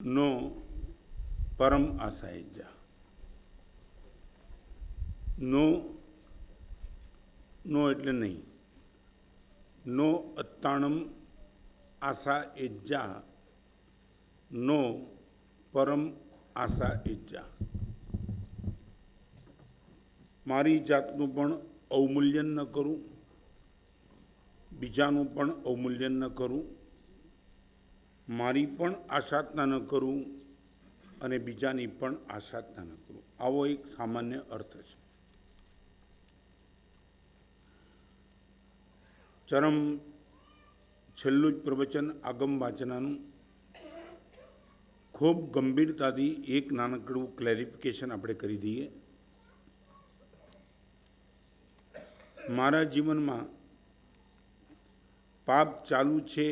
નો પરમ આશા જા નો નો એટલે નહીં, નો અત્તાણમ આશા એજા નો પરમ આશા એજા. મારી જાતનું પણ અવમૂલ્યન ન કરું, બીજાનું પણ અવમૂલ્યન ન કરું, મારી પણ આશાતના ન કરું અને બીજાની પણ આશાતના ન કરું. આવો એક સામાન્ય અર્થ છે. ચરમ છેલ્લું જ પ્રવચન આગમ વાચનાનું ખૂબ ગંભીરતાથી એક નાનકડું ક્લેરિફિકેશન આપણે કરી દઈએ. મારા જીવનમાં પાપ ચાલુ છે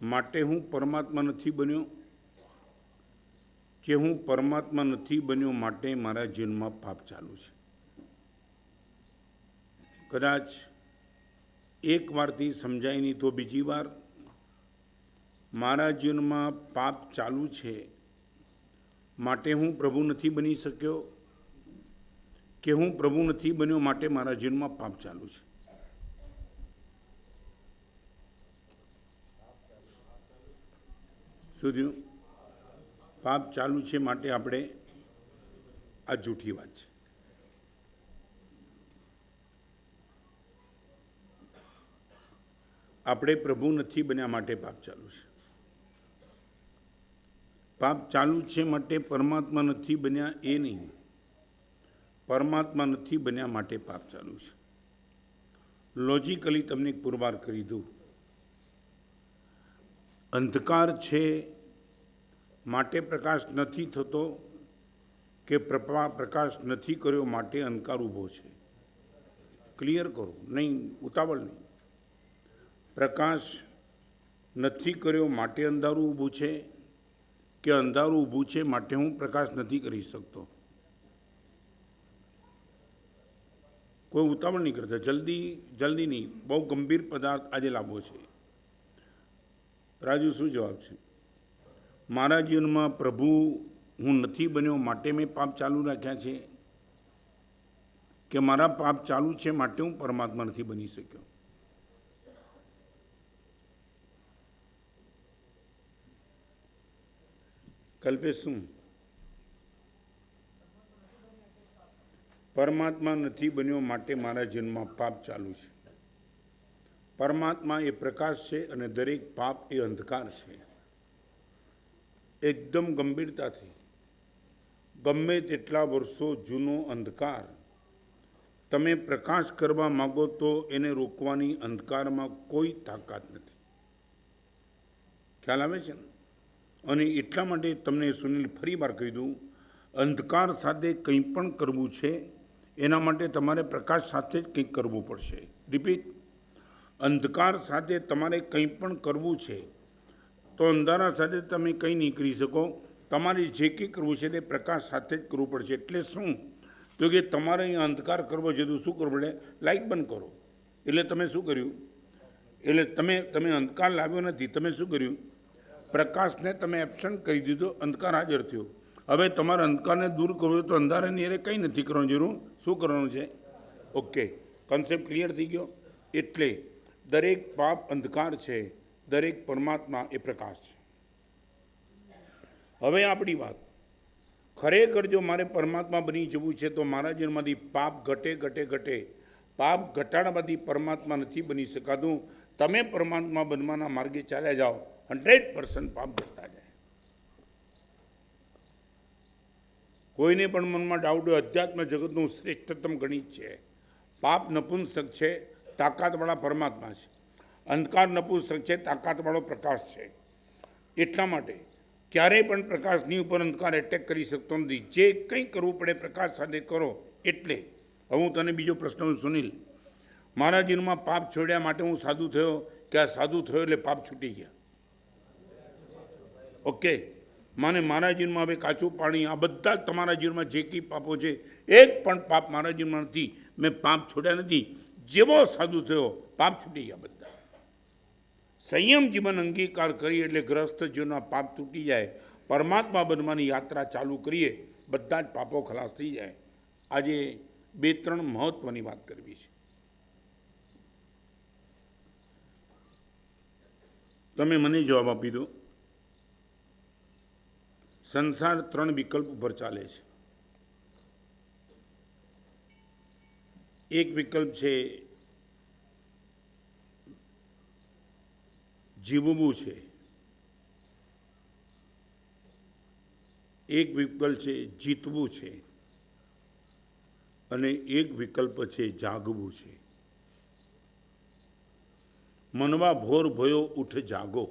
માટે હું પરમાત્મા નથી બન્યો, કે હું પરમાત્મા નથી બન્યો માટે મારા જીવનમાં પાપ ચાલુ છે. કદાચ એક વારથી સમજાય નહીં તો બીજી વાર, મારા જીવનમાં પાપ ચાલુ છે માટે હું પ્રભુ નથી બની શક્યો, કે હું પ્રભુ નથી બન્યો માટે મારા જીવનમાં પાપ ચાલુ છે. શું થયું? પાપ ચાલુ છે માટે આપણે, આ જૂઠી વાત છે. આપણે પ્રભુ નથી બન્યા માટે પાપ ચાલુ છે. પાપ ચાલુ છે માટે પરમાત્મા નથી બન્યા એ નહીં, પરમાત્મા નથી બન્યા માટે પાપ ચાલુ છે. લોજિકલી તમને એક પુરવાર કરી દઉં. અંધકાર છે માટે પ્રકાશ નથી થતો, કે પ્રકાશ નથી કર્યો માટે અંધકાર ઊભો છે? ક્લિયર કરો, નહીં ઉતાવળ નહીં. પ્રકાશ નથી કર્યો માટે અંધારું ઊભું છે, કે અંધારું ઊભું છે માટે હું પ્રકાશ નથી કરી શકતો? કોઈ ઉતાવળ નહીં કરતા, જલ્દી નહીં. બહુ ગંભીર પદાર્થ આજે લાવવો છે. રાજુ, શું જવાબ છે? મારા જીવનમાં પ્રભુ હું નથી બન્યો માટે મેં પાપ ચાલુ રાખ્યા છે, કે મારા પાપ ચાલુ છે માટે હું પરમાત્મા નથી બની શક્યો? કલ્પેશ, શું? પરમાત્મા નથી બન્યો માટે મારા જીવનમાં પાપ ચાલુ છે. પરમાત્મા એ પ્રકાશ છે અને દરેક પાપ એ અંધકાર છે. એકદમ ગંભીરતાથી, ગમે તેટલા વર્ષો જૂનો અંધકાર તમે પ્રકાશ કરવા માગો તો એને રોકવાની અંધકારમાં કોઈ તાકાત નથી. ખ્યાલ આવે છે ને? અને એટલા માટે તમને સુનિલ ફરી વાર કહી દઉં, અંધકાર સાથે કંઈ પણ કરવું છે એના માટે તમારે પ્રકાશ સાથે જ કંઈક કરવું પડશે. રિપીટ, અંધકાર સાથે તમારે કંઈ પણ કરવું છે તો અંધારા સાથે તમે કંઈ નહીં કરી શકો. તમારે જે કંઈ કરવું છે તે પ્રકાશ સાથે જ કરવું પડશે. એટલે શું? તો કે તમારે અહીં અંધકાર કરવો છે તો શું કરવું પડે? લાઇટ બંધ કરો. એટલે તમે શું કર્યું? એટલે તમે અંધકાર લાવ્યો નથી, તમે શું કર્યું? પ્રકાશને તમે એબસન્ટ કરી દીધો, અંધકાર હાજર થયો. હવે તમારે અંધકારને દૂર કરવો તો અંધારાની અરે કંઈ નથી કરવાનું જરૂર. શું કરવાનું છે? ઓકે, કન્સેપ્ટ ક્લિયર થઈ ગયો. એટલે દરેક પાપ અંધકાર છે, દરેક પરમાત્મા એ પ્રકાશ છે. હવે આપણી વાત, ખરેખર જો મારે પરમાત્મા બની જવું છે તો મારા જીવનમાંથી પાપ ઘટે. પાપ ઘટાડવાથી પરમાત્મા નથી બની શકાતું. તમે પરમાત્મા બનવાના માર્ગે ચાલ્યા જાઓ, 100% પાપ ઘટતા જાય. કોઈને પણ મનમાં ડાઉટ હોય, અધ્યાત્મ જગતનું શ્રેષ્ઠતમ ગણિત છે. પાપ નપુંસક છે, તાકાતવાળા પરમાત્મા છે. અંધકાર નપુંસક છે, તાકાતવાળો પ્રકાશ છે. એટલા માટે ક્યારેય પણ પ્રકાશની ઉપર અંધકાર એટેક કરી શકતો નથી. જે કંઈ કરવું પડે પ્રકાશ સાથે કરો. એટલે હવે હું તને બીજો પ્રશ્ન, સુનિલ, મારા જીવનમાં પાપ છોડ્યા માટે હું સાધુ થયો, કે આ સાધુ થયો એટલે પાપ છૂટી ગયા? ઓકે, મારા જીવનમાં હવે કાચું પાણી, આ બધા જ તમારા જીવનમાં જે કંઈ પાપો છે, એક પણ પાપ મારા જીવનમાં નથી. મેં પાપ છોડ્યા નથી. જેવો સાધુ થયો પાપ છૂટી ગયા બધા. સંયમ જીવન અંગીકાર કરીએ એટલે ગ્રસ્ત જીવનના પાપ તૂટી જાય, પરમાત્મા બનવાની યાત્રા ચાલુ કરીએ, બધા જ પાપો ખલાસ થઈ જાય. આજે 2-3 મહત્વની વાત કરવી છે. તમે મને જવાબ આપી દો. સંસાર 3 વિકલ્પ ઉપર ચાલે છે. એક વિકલ્પ છે જીવવું છે, એક વિકલ્પ છે જીતવું છે, અને એક વિકલ્પ છે જાગવું છે. મનવા ભોર ભયો ઉઠ જાગો.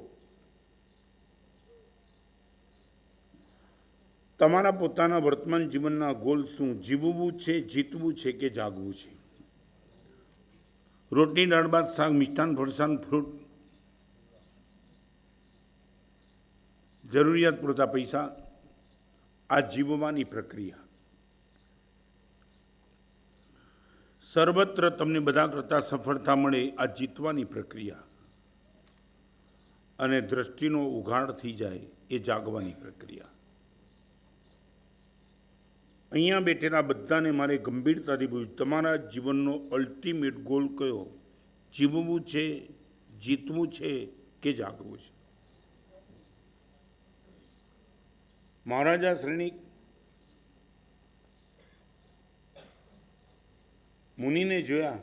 તમારા પોતાના વર્તમાન જીવનના ગોલ શું? જીવવું છે, જીતવું છે કે જાગવું છે? રોટલી દાળ ભાત શાક મિષ્ટાન ફરસાણ ફ્રૂટ, જરૂરિયાત પૂરતા પૈસા, આ જીવવાની પ્રક્રિયા. સર્વત્ર તમને બધા કરતાં સફળતા મળે, આ જીતવાની પ્રક્રિયા. અને દ્રષ્ટિનો ઉઘાડ થઈ જાય, એ જાગવાની પ્રક્રિયા. અહીંયા બેઠેલા બધાને મારે ગંભીરતાથી પૂછ્યું, તમારા જીવનનો અલ્ટિમેટ ગોલ કયો? જીવવું છે, જીતવું છે કે જાગવું છે? મહારાજા શ્રેણી મુનિને જોયા.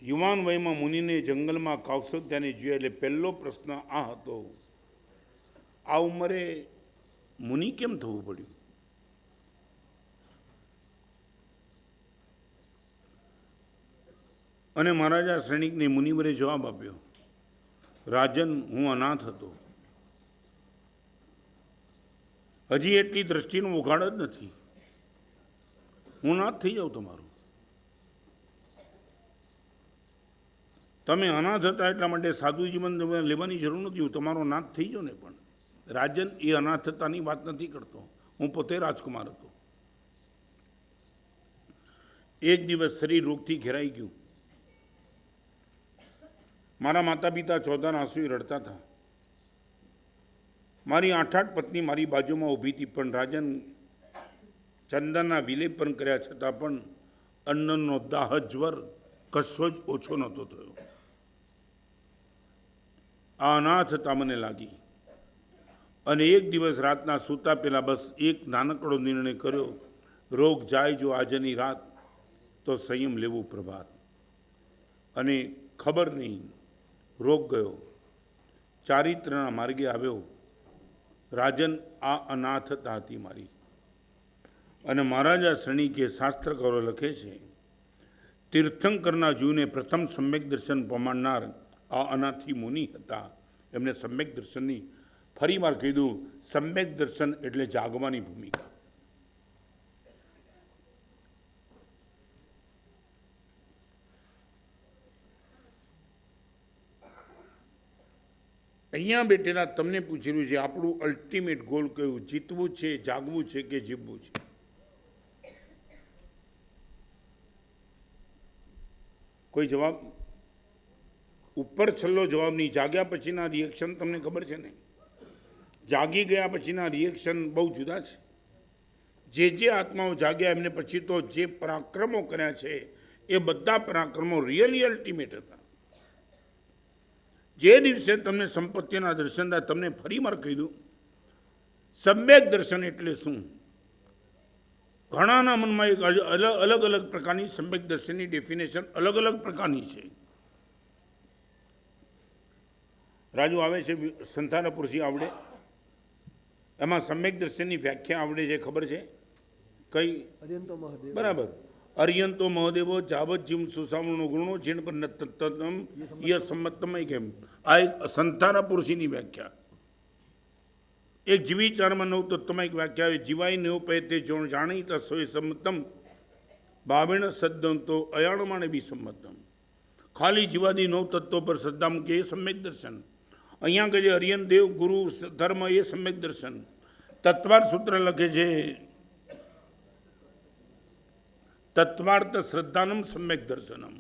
યુવાન વયમાં મુનિને જંગલમાં કૌશલ્યાને જોયા. એટલે પહેલો પ્રશ્ન આ હતો, આ ઉંમરે મુનિ કેમ થવું પડ્યું? અને મહારાજા શ્રેણીકને મુનિવરે જવાબ આપ્યો, રાજન, હું અનાથ હતો. હજી એટલી દ્રષ્ટિનો ઉઘાડ જ નથી. હું અનાથ થઈ જાઉં તમારું. તમે અનાથ હતા એટલા માટે સાધુ જીવન લેવાની જરૂર નથી. હું તમારો નાથ થઈ જાઉં ને. પણ રાજન, એ અનાથતાની વાત નથી કરતો. હું પોતે રાજકુમાર હતો. એક દિવસ શરીર રોગથી ઘેરાઈ ગયું. મારા માતા પિતા ચોધાના આંસુએ રડતા હતા. મારી 8 પત્ની મારી બાજુમાં ઊભી હતી. પણ રાજન, ચંદનના વિલેપન કર્યા છતાં પણ અન્નનો દાહ જ્વર કશો જ ઓછો નહોતો થયો. આ અનાથતા મને લાગી. અને એક દિવસ રાતના સૂતા પહેલાં બસ એક નાનકડો નિર્ણય કર્યો, રોગ જાય જો આજની રાત, તો સંયમ લેવું પ્રભાત. અને ખબર નહીં, રોગ ગયો, ચારિત્રના માર્ગે આવ્યો. રાજન, આ અનાથતા હતી મારી. અને મહારાજા શ્રેણીકે શાસ્ત્રકારો લખે છે, તીર્થંકરના જીવને પ્રથમ સમ્યક દર્શન પમાડનાર આ અનાથી મુનિ હતા. એમને સમ્યક દર્શનની ફરીવાર કીધું, સમ્યક દર્શન એટલે જાગવાની ભૂમિકા. અહીંયા બેઠેલા તમને પૂછેલું છે, આપણું અલ્ટિમેટ ગોલ કયું? જીતવું છે, જાગવું છે કે જીવવું છે? કોઈ જવાબ? ઉપર છેલ્લો જવાબ નહીં. જાગ્યા પછીના રિએક્શન તમને ખબર છે ને? જાગી ગયા પછીના રિએક્શન બહુ જુદા છે. જે આત્માઓ જાગ્યા એમને પછી તો જે પરાક્રમો કર્યા છે એ બધા પરાક્રમો રિયલી અલ્ટિમેટ હતા. જે દિવસે તમને સંપત્તિના દર્શન થાય, તમને ફરી વાર કહી દઉં, સમ્યક દર્શન એટલે શું? ઘણાના મનમાં એક અલગ અલગ પ્રકારની સમ્યક દર્શનની ડેફિનેશન અલગ અલગ પ્રકારની છે. રાજુ આવે છે, સંથાનપુરથી આવડે, એમાં સમ્યક દર્શનની વ્યાખ્યા આવડે છે, ખબર છે કઈ? બરાબર. અર્યંતો મહોદેવો જાવત જીવ સુસામણો ગુણો જેન પર નતમ ય સંમતમય કેમ. આ એક સંથાનપુરશીની વ્યાખ્યા. એક જીવી ચારમાં નવ તત્વમાં એક વ્યાખ્યા આવે, જીવાય નેવ પે તે જો જાણી તસોય સંમતમ ભાવેણ સદ્દમ તો અયાણમાણે બી સંમતમ. ખાલી જીવાદી 9 તત્વો પર શ્રદ્ધા મૂકે એ સમ્યક દર્શન. અહીંયા કહે છે અરિયન દેવ ગુરુ ધર્મ એ સમ્યક દર્શન. તત્વાર્થ સૂત્ર લખે છે, તત્વાર્થ શ્રદ્ધાનમ સમ્યક દર્શનમ.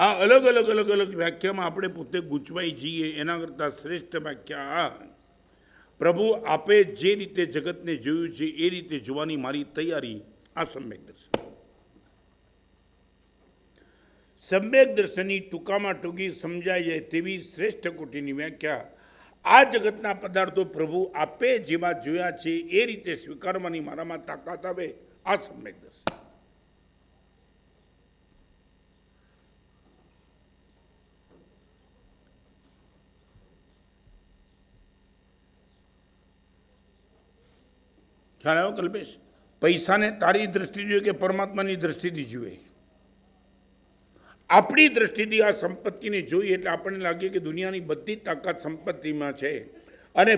આ અલગ અલગ અલગ અલગ વ્યાખ્યામાં આપણે પોતે ગૂંચવાઈ જઈએ એના કરતાં શ્રેષ્ઠ વ્યાખ્યા આ, પ્રભુ આપે જે રીતે જગતને જોયું છે એ રીતે જોવાની મારી તૈયારી, આ સમ્યક દર્શન. સમ્યક દર્શનની ટૂંકામાં ટૂંકી સમજાઈ જાય તેવી શ્રેષ્ઠ કોટીની વ્યાખ્યા, આ જગતના પદાર્થો પ્રભુ આપે જેમાં જોયા છે એ રીતે સ્વીકારવાની મારામાં તાકાત આવે, આ સમ્યક દર્શન. ખ્યાલ આવ્યો કલ્પેશ? પૈસાને તારી દ્રષ્ટિ જોઈએ કે પરમાત્માની દ્રષ્ટિથી જુએ? આપણી દ્રષ્ટિથી આ સંપત્તિને જોઈએ એટલે આપણને લાગે કે દુનિયાની બધી તાકાત સંપત્તિમાં છે, અને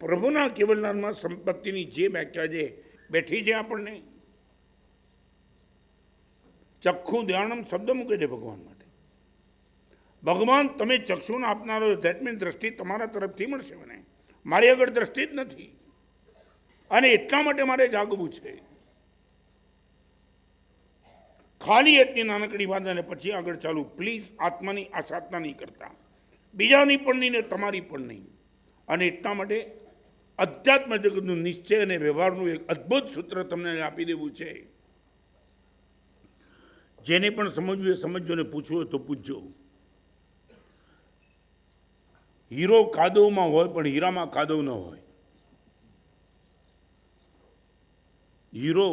પ્રભુના કેવલનામાં સંપત્તિની જે વ્યાખ્યા છે બેઠી છે આપણને. ચક્ષુ ધ્યાનમ શબ્દ મૂકે છે ભગવાન માટે. ભગવાન તમે ચક્ષુને આપનારો, ધેટ મીન્સ દ્રષ્ટિ તમારા તરફથી મળશે મને, મારી આગળ દ્રષ્ટિ જ નથી, અને એટલા માટે મારે જાગવું છે. ખાલી એટલી નાનકડી વાત અને પછી આગળ ચાલુ. પ્લીઝ આત્માની આસાધના નહીં કરતા, બીજાની પણ નહીં ને તમારી પણ નહીં. અને એટલા માટે અધ્યાત્મ જગતનું નિશ્ચય અને વ્યવહારનું એક અદ્ભુત સૂત્ર તમને આપી દેવું છે. જેને પણ સમજવું એ સમજજો ને પૂછવું હોય તો પૂછજો. હીરો કાદવમાં હોય પણ હીરામાં કાદવ ન હોય. હીરો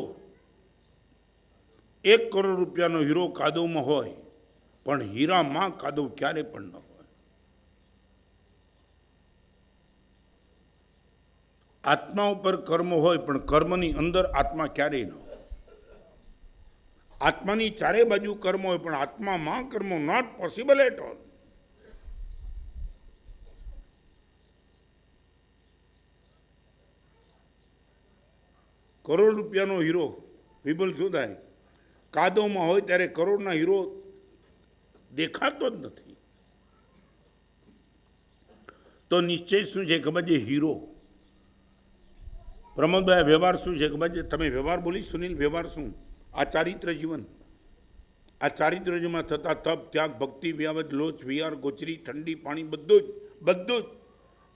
1 કરોડ રૂપિયાનો હીરો કાદવમાં હોય પણ હીરામાં કાદવ ક્યારે પણ ન હોય. આત્મા ઉપર કર્મ હોય પણ કર્મની અંદર આત્મા ક્યારેય ન હોય. આત્માની ચારે બાજુ કર્મ હોય પણ આત્મામાં કર્મ not possible at all. Crore રૂપિયાનો હીરો વિપુલ શું થાય? કાદવમાં હોય ત્યારે કરોડના હીરો દેખાતો જ નથી. તો નિશ્ચય શું છે ખબર છે? હીરો. પ્રમોદભાઈ વ્યવહાર શું છે ખબર છે? તમે વ્યવહાર બોલી સુનિલ, વ્યવહાર શું? આ ચારિત્ર જીવન. આ ચારિત્ર જીવનમાં થતા તપ, ત્યાગ, ભક્તિ, વ્યાવત, લોચ, વિહાર, ગોચરી, ઠંડી, પાણી, બધું જ.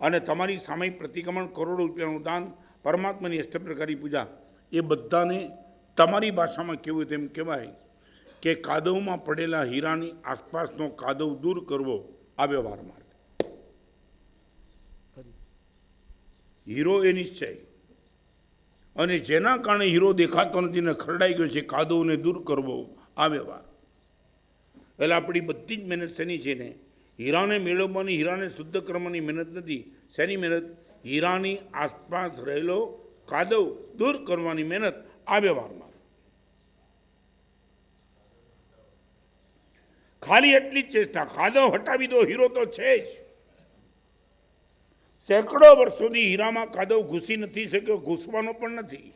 અને તમારી સામયિક પ્રતિક્રમણ, કરોડો રૂપિયાનું દાન, પરમાત્માની અષ્ટપ્રકારી પૂજા, એ બધાને તમારી ભાષામાં કેવું તેમ કહેવાય કે કાદવમાં પડેલા હીરાની આસપાસનો કાદવ દૂર કરવો, આ વ્યવહાર માર્ગ. હીરો એ નિશ્ચય, અને જેના કારણે હીરો દેખાતો નથી ને ખરડાઈ ગયો છે, કાદવને દૂર કરવો, આ વ્યવહાર. એટલે આપણી બધી જ મહેનત શેની છે ને? હીરાને મેળવવાની, હીરાને શુદ્ધ કરવાની મહેનત નથી. શેની મહેનત? હીરાની આસપાસ રહેલો કાદવ દૂર કરવાની મહેનત, આ વ્યવહારમાં. ખાલી એટલી જ ચેષ્ટા, કાદવ હટાવી દો, હીરો તો છે જ. સેંકડો વર્ષોથી હીરામાં કાદવ ઘૂસી નથી શક્યો, ઘૂસવાનો પણ નથી.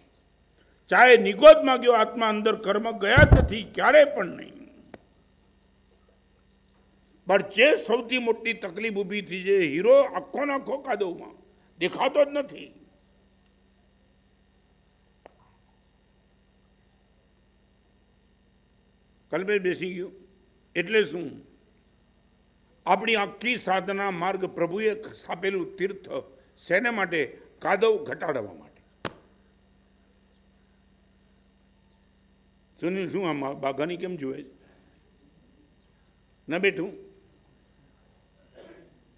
ચાહે નિગોદમાં ગયો, આત્મા અંદર કર્મ ગયા જ નથી, ક્યારે પણ નહીં. પણ જે સૌથી મોટી તકલીફ ઊભી થઈ છે, હીરો આખો નાખો કાદવમાં દેખાતો જ નથી. કલ્પે બેસી ગયો. એટલે શું? આપણી આખી સાધના માર્ગ પ્રભુએ સ્થાપેલું તીર્થ શેને માટે? કાદવ ઘટાડવા માટે. સુનિલ શું આમ બાઘાની કેમ જુએ છે? ના બેઠું.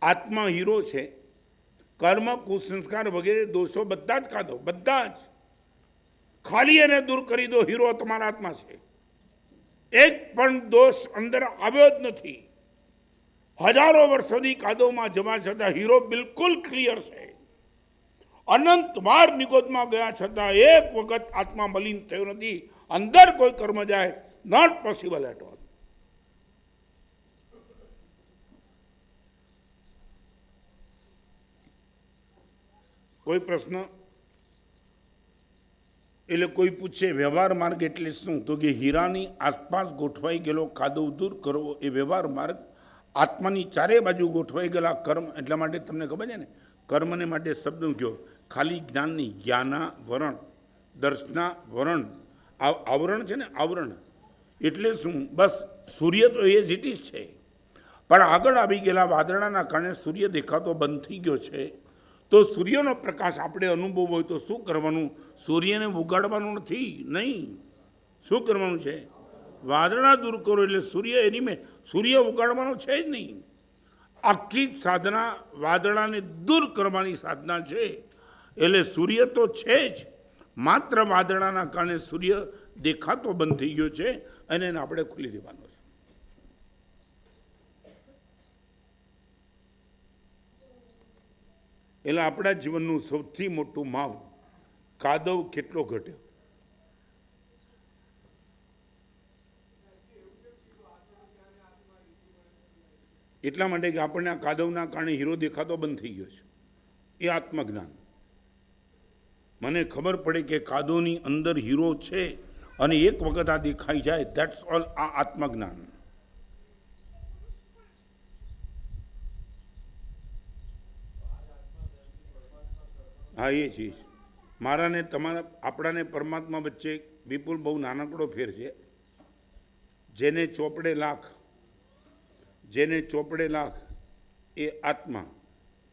આત્મા હીરો છે. કર્મ, કુસંસ્કાર વગેરે દોષો બધા જ કાદવ, બધા જ. ખાલી એને દૂર કરી દો, હીરો તમારા આત્મા છે. એક પણ દોષ અંદર આવ્યો જ નથી. હજારો વર્ષોથી કાદવમાં જવા છતાં હીરો બિલકુલ ક્લિયર છે. અનંત વાર નિગોદમાં ગયા છતાં એક વખત આત્મા મલિન થયો નથી. અંદર કોઈ કર્મ જાય, નોટ પોસિબલ એટ ઓલ. કોઈ પ્રશ્ન? એટલે કોઈ પૂછે વ્યવહાર માર્ગ એટલે શું? તો કે હીરાની આસપાસ ગોઠવાઈ ગયેલો કાદવ દૂર કરવો, એ વ્યવહાર માર્ગ. આત્માની ચારે બાજુ ગોઠવાઈ ગયેલા કર્મ. એટલા માટે તમને ખબર છે ને, કર્મને માટે શબ્દ કયો? ખાલી જ્ઞાનની, જ્ઞાના વરણ, દર્શના વરણ, આવરણ છે ને, આવરણ. એટલે શું? બસ સૂર્ય તો એ જ ઇટ ઇઝ છે, પણ આગળ આવી ગયેલા વાદળાના કારણે સૂર્ય દેખાતો બંધ થઈ ગયો છે. તો સૂર્યનો પ્રકાશ આપણે અનુભવ હોય તો શું કરવાનું? સૂર્યને ઉગાડવાનું નથી, નહીં. શું કરવાનું છે? વાદળા દૂર કરો એટલે સૂર્ય એની મેં સૂર્ય ઉગાડવાનો છે જ નહીં. આખી સાધના વાદળાને દૂર કરવાની સાધના છે. એટલે સૂર્ય તો છે જ, માત્ર વાદળાના કારણે સૂર્ય દેખાતો બંધ થઈ ગયો છે અને એને આપણે ખુલી દેવાનો છે. એટલે આપણા જીવનનું સૌથી મોટું માવ કાદવ કેટલો ઘટ્યો. એટલા માટે કે આપણને આ કાદવના કારણે હીરો દેખાતો બંધ થઈ ગયો છે. એ આત્મજ્ઞાન. મને ખબર પડે કે કાદવની અંદર હીરો છે અને એક વખત આ દેખાઈ જાય, ધેટ્સ ઓલ. આ આત્મજ્ઞાન. હા, એ ચીજ મારાને તમારા આપણાને પરમાત્મા વચ્ચે વિપુલ બહુ નાનકડો ફેર છે. જેને ચોપડે લાખ એ આત્મા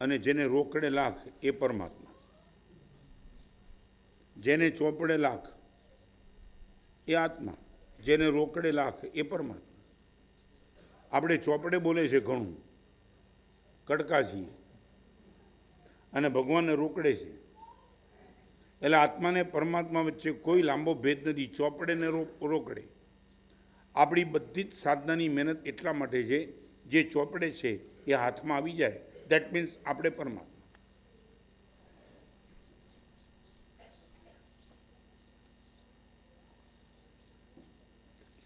અને જેને રોકડે લાખ એ પરમાત્મા. જેને ચોપડે લાખ એ આત્મા, જેને રોકડે લાખ એ પરમાત્મા. આપણે ચોપડે બોલે છે ઘણું, કડકા છીએ, અને ભગવાનને રોકડે છે. એટલે આત્માને પરમાત્મા વચ્ચે કોઈ લાંબો ભેદ નથી, ચોપડે ને રોકડે. આપણી બધી જ સાધનાની મહેનત એટલા માટે છે, જે ચોપડે છે એ હાથમાં આવી જાય, દેટ મીન્સ આપણે પરમાત્મા.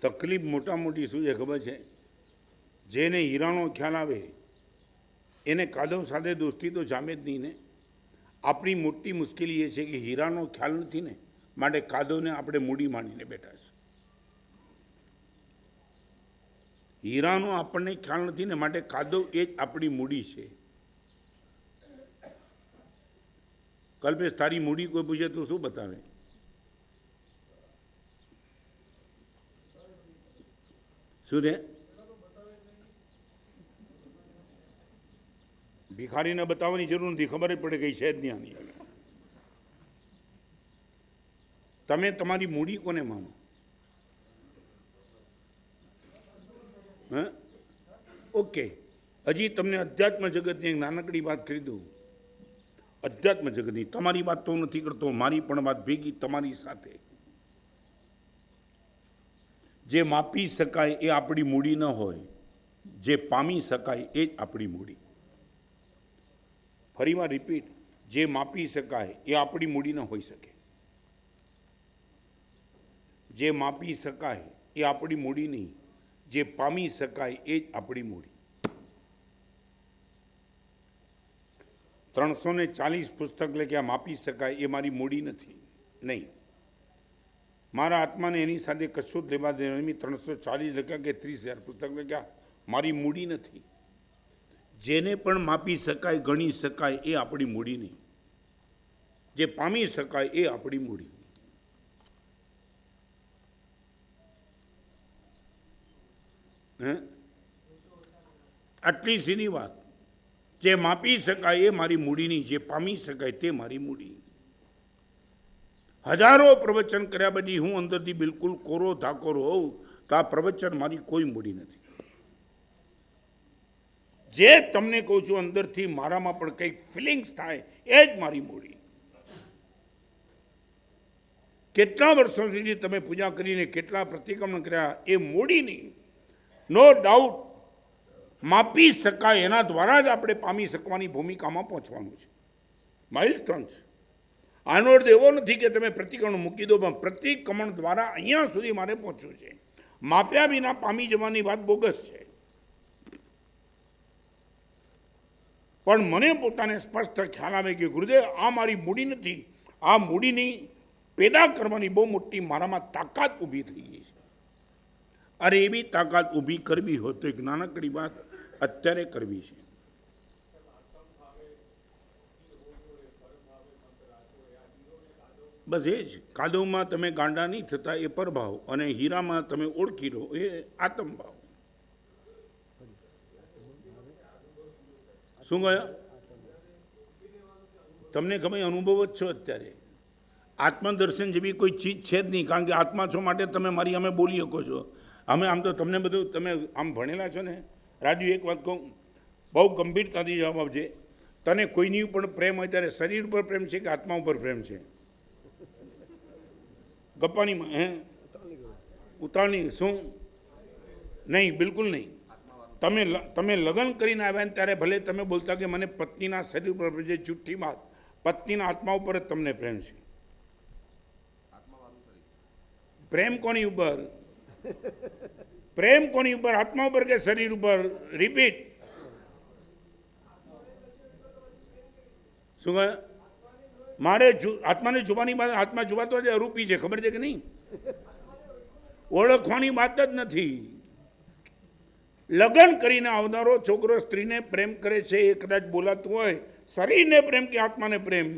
તકલીફ મોટા મોટી શું છે ખબર છે? જેને હીરાનો ખ્યાલ આવે એને કાદવ સાથે દોસ્તી તો જામે જ નહીં ને. આપણી મોટી મુશ્કેલી એ છે કે હીરાનો ખ્યાલ નથી ને, માટે કાદવને આપણે મૂડી માનીને બેઠા છે. હીરાનો આપણને ખ્યાલ નથી ને, માટે કાદવ એ જ આપણી મૂડી છે. કલ્પેશ, તારી મૂડી કોઈ પૂછે તો શું બતાવે? શું છે? ભિખારીને બતાવવાની જરૂર નથી, ખબર જ પડે કઈ છે જ નહીં આની. તમે તમારી મૂડી કોને માનો? ઓકે, હજી તમને અધ્યાત્મ જગતની એક નાનકડી વાત કરી દઉં. અધ્યાત્મ જગતની તમારી વાત તો નથી કરતો, મારી પણ વાત ભેગી તમારી સાથે. જે માપી શકાય એ આપણી મૂડી ન હોય, જે પામી શકાય એ જ આપણી મૂડી. ફરીવાર રિપીટ, જે માપી શકાય એ આપણી મૂડી ન હોઈ શકે. જે માપી શકાય એ આપણી મૂડી નહીં, જે પામી શકાય એ જ આપણી મૂડી. 340 પુસ્તક લખ્યા, માપી શકાય એ મારી મૂડી નથી, નહીં. મારા આત્માને એની સાથે કશું જ લેવા દે નહીં. 340 લખ્યા કે 30,000 પુસ્તક લખ્યા, મારી મૂડી નથી. જેને પણ માપી શકાય, ગણી શકાય એ આપણી મૂડી નહીં, જે પામી શકાય એ આપણી મૂડી. આટલી સીધી વાત. જે માપી શકાય એ મારી મૂડી નહીં, જે પામી શકાય તે મારી મૂડી. હજારો પ્રવચન કર્યા પછી હું અંદરથી બિલકુલ કોરો ધાકોરો હોઉં તો આ પ્રવચન મારી કોઈ મૂડી નથી. જે તમને કહું છું અંદરથી મારામાં પણ કંઈક ફિલિંગ્સ થાય એ જ મારી મૂડી. કેટલા વર્ષો સુધી તમે પૂજા કરીને કેટલા પ્રતિક્રમણ કર્યા એ મૂડી નહીં. નો ડાઉટ માપી શકાય એના દ્વારા જ આપણે પામી શકવાની ભૂમિકામાં પહોંચવાનું છે. માઇલસ્ટોન છે. આનો અર્થ એવો નથી કે તમે પ્રતિક્રમણ મૂકી દો, પણ પ્રતિક્રમણ દ્વારા અહીંયા સુધી મારે પહોંચવું છે. માપ્યા વિના પામી જવાની વાત બોગસ છે. પણ મને પોતાને સ્પષ્ટ ખ્યાલ આવે કે ગુરુદેવ, આ મારી મૂડી નથી. આ મૂડીની પેદા કરવાની બહુ મોટી મારામાં તાકાત ઊભી થઈ ગઈ છે. અરે એવી તાકાત ઊભી કરવી હોય તો એક નાનકડી વાત અત્યારે કરવી છે. બસ એ જ. કાદવમાં તમે ગાંડા નહીં થતા એ પરભાવ, અને હીરામાં તમે ઓળખી લો એ આત્મભાવ. શું કહ્યું? તમને ખબર અનુભવ જ છો અત્યારે. આત્મદર્શન જેવી કોઈ ચીજ છે જ નહીં, કારણ કે આત્મા છો માટે તમે મારી અમે બોલી શકો છો. અમે આમ તો તમને બધું તમે આમ ભણેલા છો ને. રાજુ એક વાત કહું, બહુ ગંભીરતાથી જવાબ આપજે. તને કોઈની ઉપર પ્રેમ હોય ત્યારે શરીર ઉપર પ્રેમ છે કે આત્મા ઉપર પ્રેમ છે? ગપ્પાની હે ઉતાવળની શું? નહીં, બિલકુલ નહીં. તમે લગ્ન કરીને આવ્યા ને ત્યારે ભલે તમે બોલતા કે મને પત્નીના શરીર ઉપર પ્રેમ છે, જુઠ્ઠી વાત. પત્નીના આત્મા ઉપર જ તમને પ્રેમ છે. પ્રેમ કોની ઉપર? પ્રેમ કોની ઉપર? આત્મા ઉપર કે શરીર ઉપર? રિપીટ. શું કહે? મારે આત્માને જોવાની વાત, આત્મા જોવાતો જ અરૂપી છે, ખબર છે કે નહીં? ઓળખવાની વાત જ નથી. લગ્ન કરીને આવનારો છોકરો સ્ત્રીને પ્રેમ કરે છે એ કદાચ બોલાતું હોય, શરીરને પ્રેમ કે આત્માને પ્રેમ?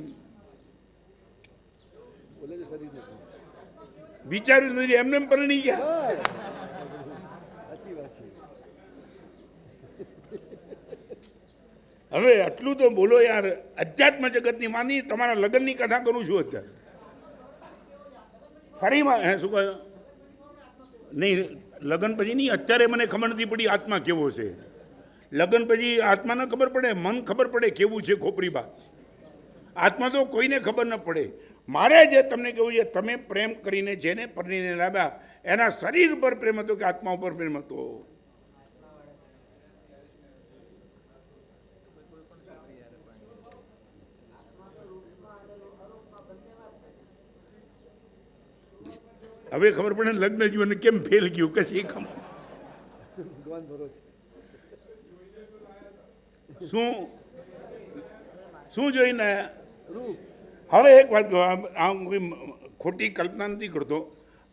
વિચાર્યું નથી, એમને પરણી ગયા. હવે આટલું તો બોલો યાર. અધ્યાત્મ જગતની માની તમારા લગ્નની કથા કરું છું અત્યારે. ફરીમાં હે શું કહ્યું? નહીં, લગ્ન પછી નહીં. અત્યારે મને ખબર નથી પડી આત્મા કેવો છે. લગ્ન પછી આત્માને ખબર પડે, મન ખબર પડે કેવું છે ખોપરી બા. આત્મા તો કોઈને ખબર ન પડે. મારે જે તમને કહેવું છે, તમે પ્રેમ કરીને જેને પરણીને લાવ્યા એના શરીર ઉપર પ્રેમ હતો કે આત્મા ઉપર પ્રેમ હતો? હવે ખબર પડે લગ્ન જીવન કેમ ફેલ ગયું, કશી ખબર. શું જોઈને? હવે એક વાત કહો, આ કોઈ ખોટી કલ્પના નથી કરતો,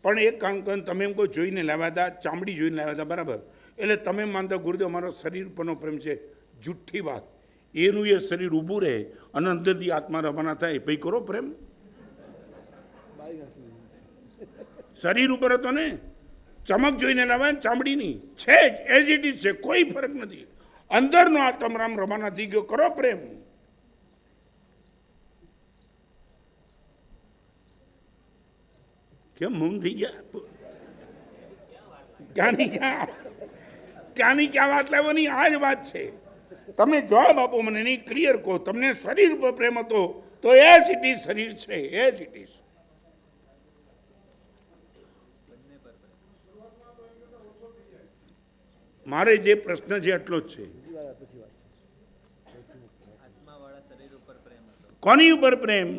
પણ એક કામ કરો, તમે એમ કોઈ જોઈને લાવ્યા હતા, ચામડી જોઈને લાવ્યા હતા, બરાબર? એટલે તમે માનતા ગુરુદેવ મારો શરીર પરનો પ્રેમ છે, જુઠ્ઠી વાત. એનું એ શરીર ઊભું રહે અને અંદરથી આત્મા રવાના થાય, પછી કરો પ્રેમ. શરીર ઉપર હતો ને, ચમક જોઈને લાવ્યા ને ચામડીની છે જ, એઝ ઇટ ઇઝ છે, કોઈ ફરક નથી. અંદરનો આત્મરામ રવાના થઈ ગયો, કરો પ્રેમ. કેમ મૌન થઈ ગયા? ક્યાંની ક્યાં વાત લાવવાની? આ જ વાત છે. તમે જવાબ આપો મને, નહીં ક્લિયર કહો. તમને શરીર ઉપર પ્રેમ હતો તો એઝ ઇટ ઇઝ શરીર છે, એઝ ઇટ ઇઝ. મારે જે પ્રશ્ન છે એટલો જ છે. કોની ઉપર પ્રેમ?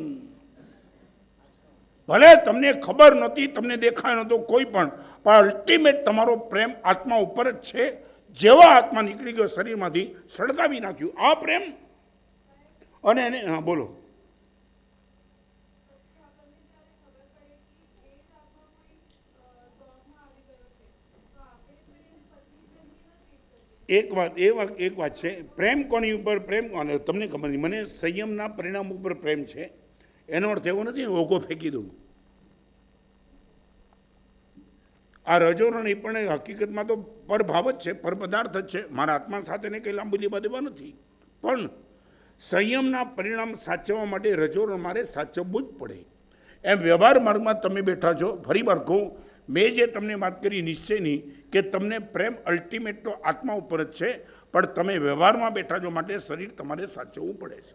ભલે તમને ખબર નહોતી, તમને દેખાય નહોતો કોઈ પણ અલ્ટિમેટ તમારો પ્રેમ આત્મા ઉપર જ છે. જેવા આત્મા નીકળી ગયો શરીરમાંથી, સળગાવી નાખ્યું આ પ્રેમ. અને એને હા બોલો. એક વાત છે, પ્રેમ કોની ઉપર પ્રેમ? તમને ખબર નહીં. મને સંયમના પરિણામ ઉપર પ્રેમ છે. એનો અર્થ એવો નથી ઓઘો ફેંકી દઉં. આ રજોરણ એ પણ હકીકતમાં તો પરભાવ જ છે, પરપદાર્થ જ છે. મારા આત્મા સાથેને કંઈ લાંબુ લેવા દેવા નથી. પણ સંયમના પરિણામ સાચવવા માટે રજોરણ મારે સાચવવું જ પડે. એમ વ્યવહાર માર્ગમાં તમે બેઠા છો. ફરી વાર કહું, મેં જે તમને વાત કરી નિશ્ચયની કે તમને પ્રેમ અલ્ટિમેટ તો આત્મા ઉપર જ છે, પણ તમે વ્યવહારમાં બેઠા છો માટે શરીર તમારે સાચવવું પડે છે.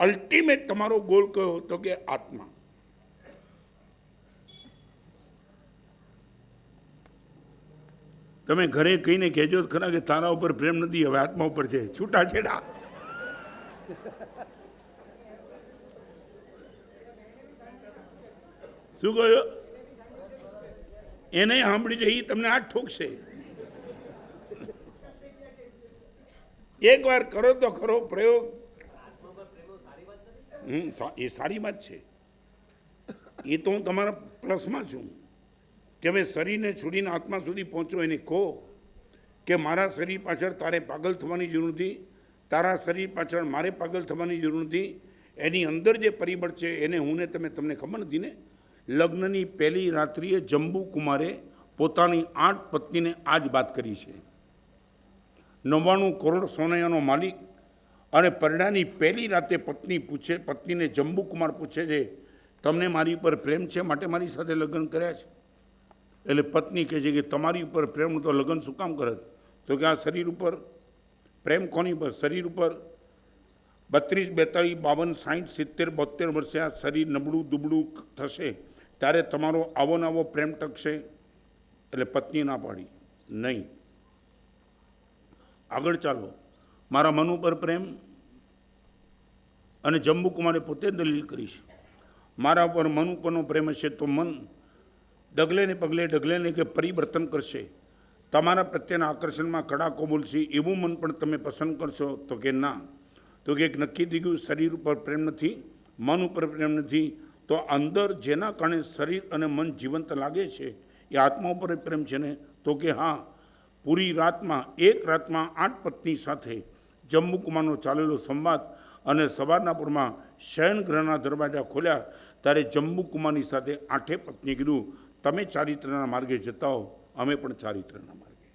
અલ્ટિમેટ તમારો ગોલ કયો? તો કે આત્મા. તમે ઘરે કહીને કહેજો ખરા કે તારા ઉપર પ્રેમ નથી, હવે આત્મા ઉપર છે, છૂટાછેડા. શું કહ્યું? એને સાંભળી જાય, તમને હાથ ઠોકશે. એક વાર કરો તો ખરો પ્રયોગ. એ સારી વાત છે. એ તો હું તમારા પ્લસમાં છું કે હવે શરીરને છોડીને આત્મા સુધી પહોંચો. એને કહો કે મારા શરીર પાછળ તારે પાગલ થવાની જરૂર નથી, તારા શરીર પાછળ મારે પાગલ થવાની જરૂર નથી. એની અંદર જે પરિબળ છે એને હું ને તમને ખબર નથી ને, લગ્નની પહેલી રાત્રિએ જંબુકુમારે પોતાની 8 પત્નીને આ જ વાત કરી છે. 99 કરોડ સોનૈયાનો માલિક, અને પરણાની પહેલી રાતે પત્નીને જંબુકુમાર પૂછે છે, તમને મારી ઉપર પ્રેમ છે માટે મારી સાથે લગ્ન કર્યા છે? એટલે પત્ની કહે છે કે તમારી ઉપર પ્રેમ તો લગ્ન શું કામ કરે? તો કે આ શરીર ઉપર પ્રેમ કોની પર? શરીર ઉપર 32, 42, 52, 60, 70, 72 વર્ષે આ શરીર નબળું દુબળું થશે ત્યારે તમારો આવો નવો પ્રેમ ટકશે. એટલે પત્ની ના પાડી, નહીં. આગળ ચાલો, મારા મન ઉપર પ્રેમ. અને જંબુકુમારે પોતે દલીલ કરી છે, મારા ઉપર મન ઉપરનો પ્રેમ હશે તો મન ડગલે ને પગલે ડગલે ને કે પરિવર્તન કરશે. તમારા પ્રત્યેના આકર્ષણમાં કડાકો બોલશે એવું મન પણ તમે પસંદ કરશો? તો કે ના. તો કે એક નક્કી થઈ ગયું, શરીર ઉપર પ્રેમ નથી, મન ઉપર પ્રેમ નથી, તો અંદર જેના કારણે શરીર અને મન જીવંત લાગે છે એ આત્મા ઉપર પ્રેમ છે ને? તો કે હા. પૂરી રાતમાં, એક રાતમાં 8 પત્ની સાથે જંબુકુમારનો ચાલેલો સંવાદ, અને સવારના પૂરમાં શયનગૃહના દરવાજા ખોલ્યા ત્યારે જંબુકુમારની સાથે 8 પત્નીએ કીધું, તમે ચારિત્રના માર્ગે જતા હો, અમે પણ ચારિત્રના માર્ગે.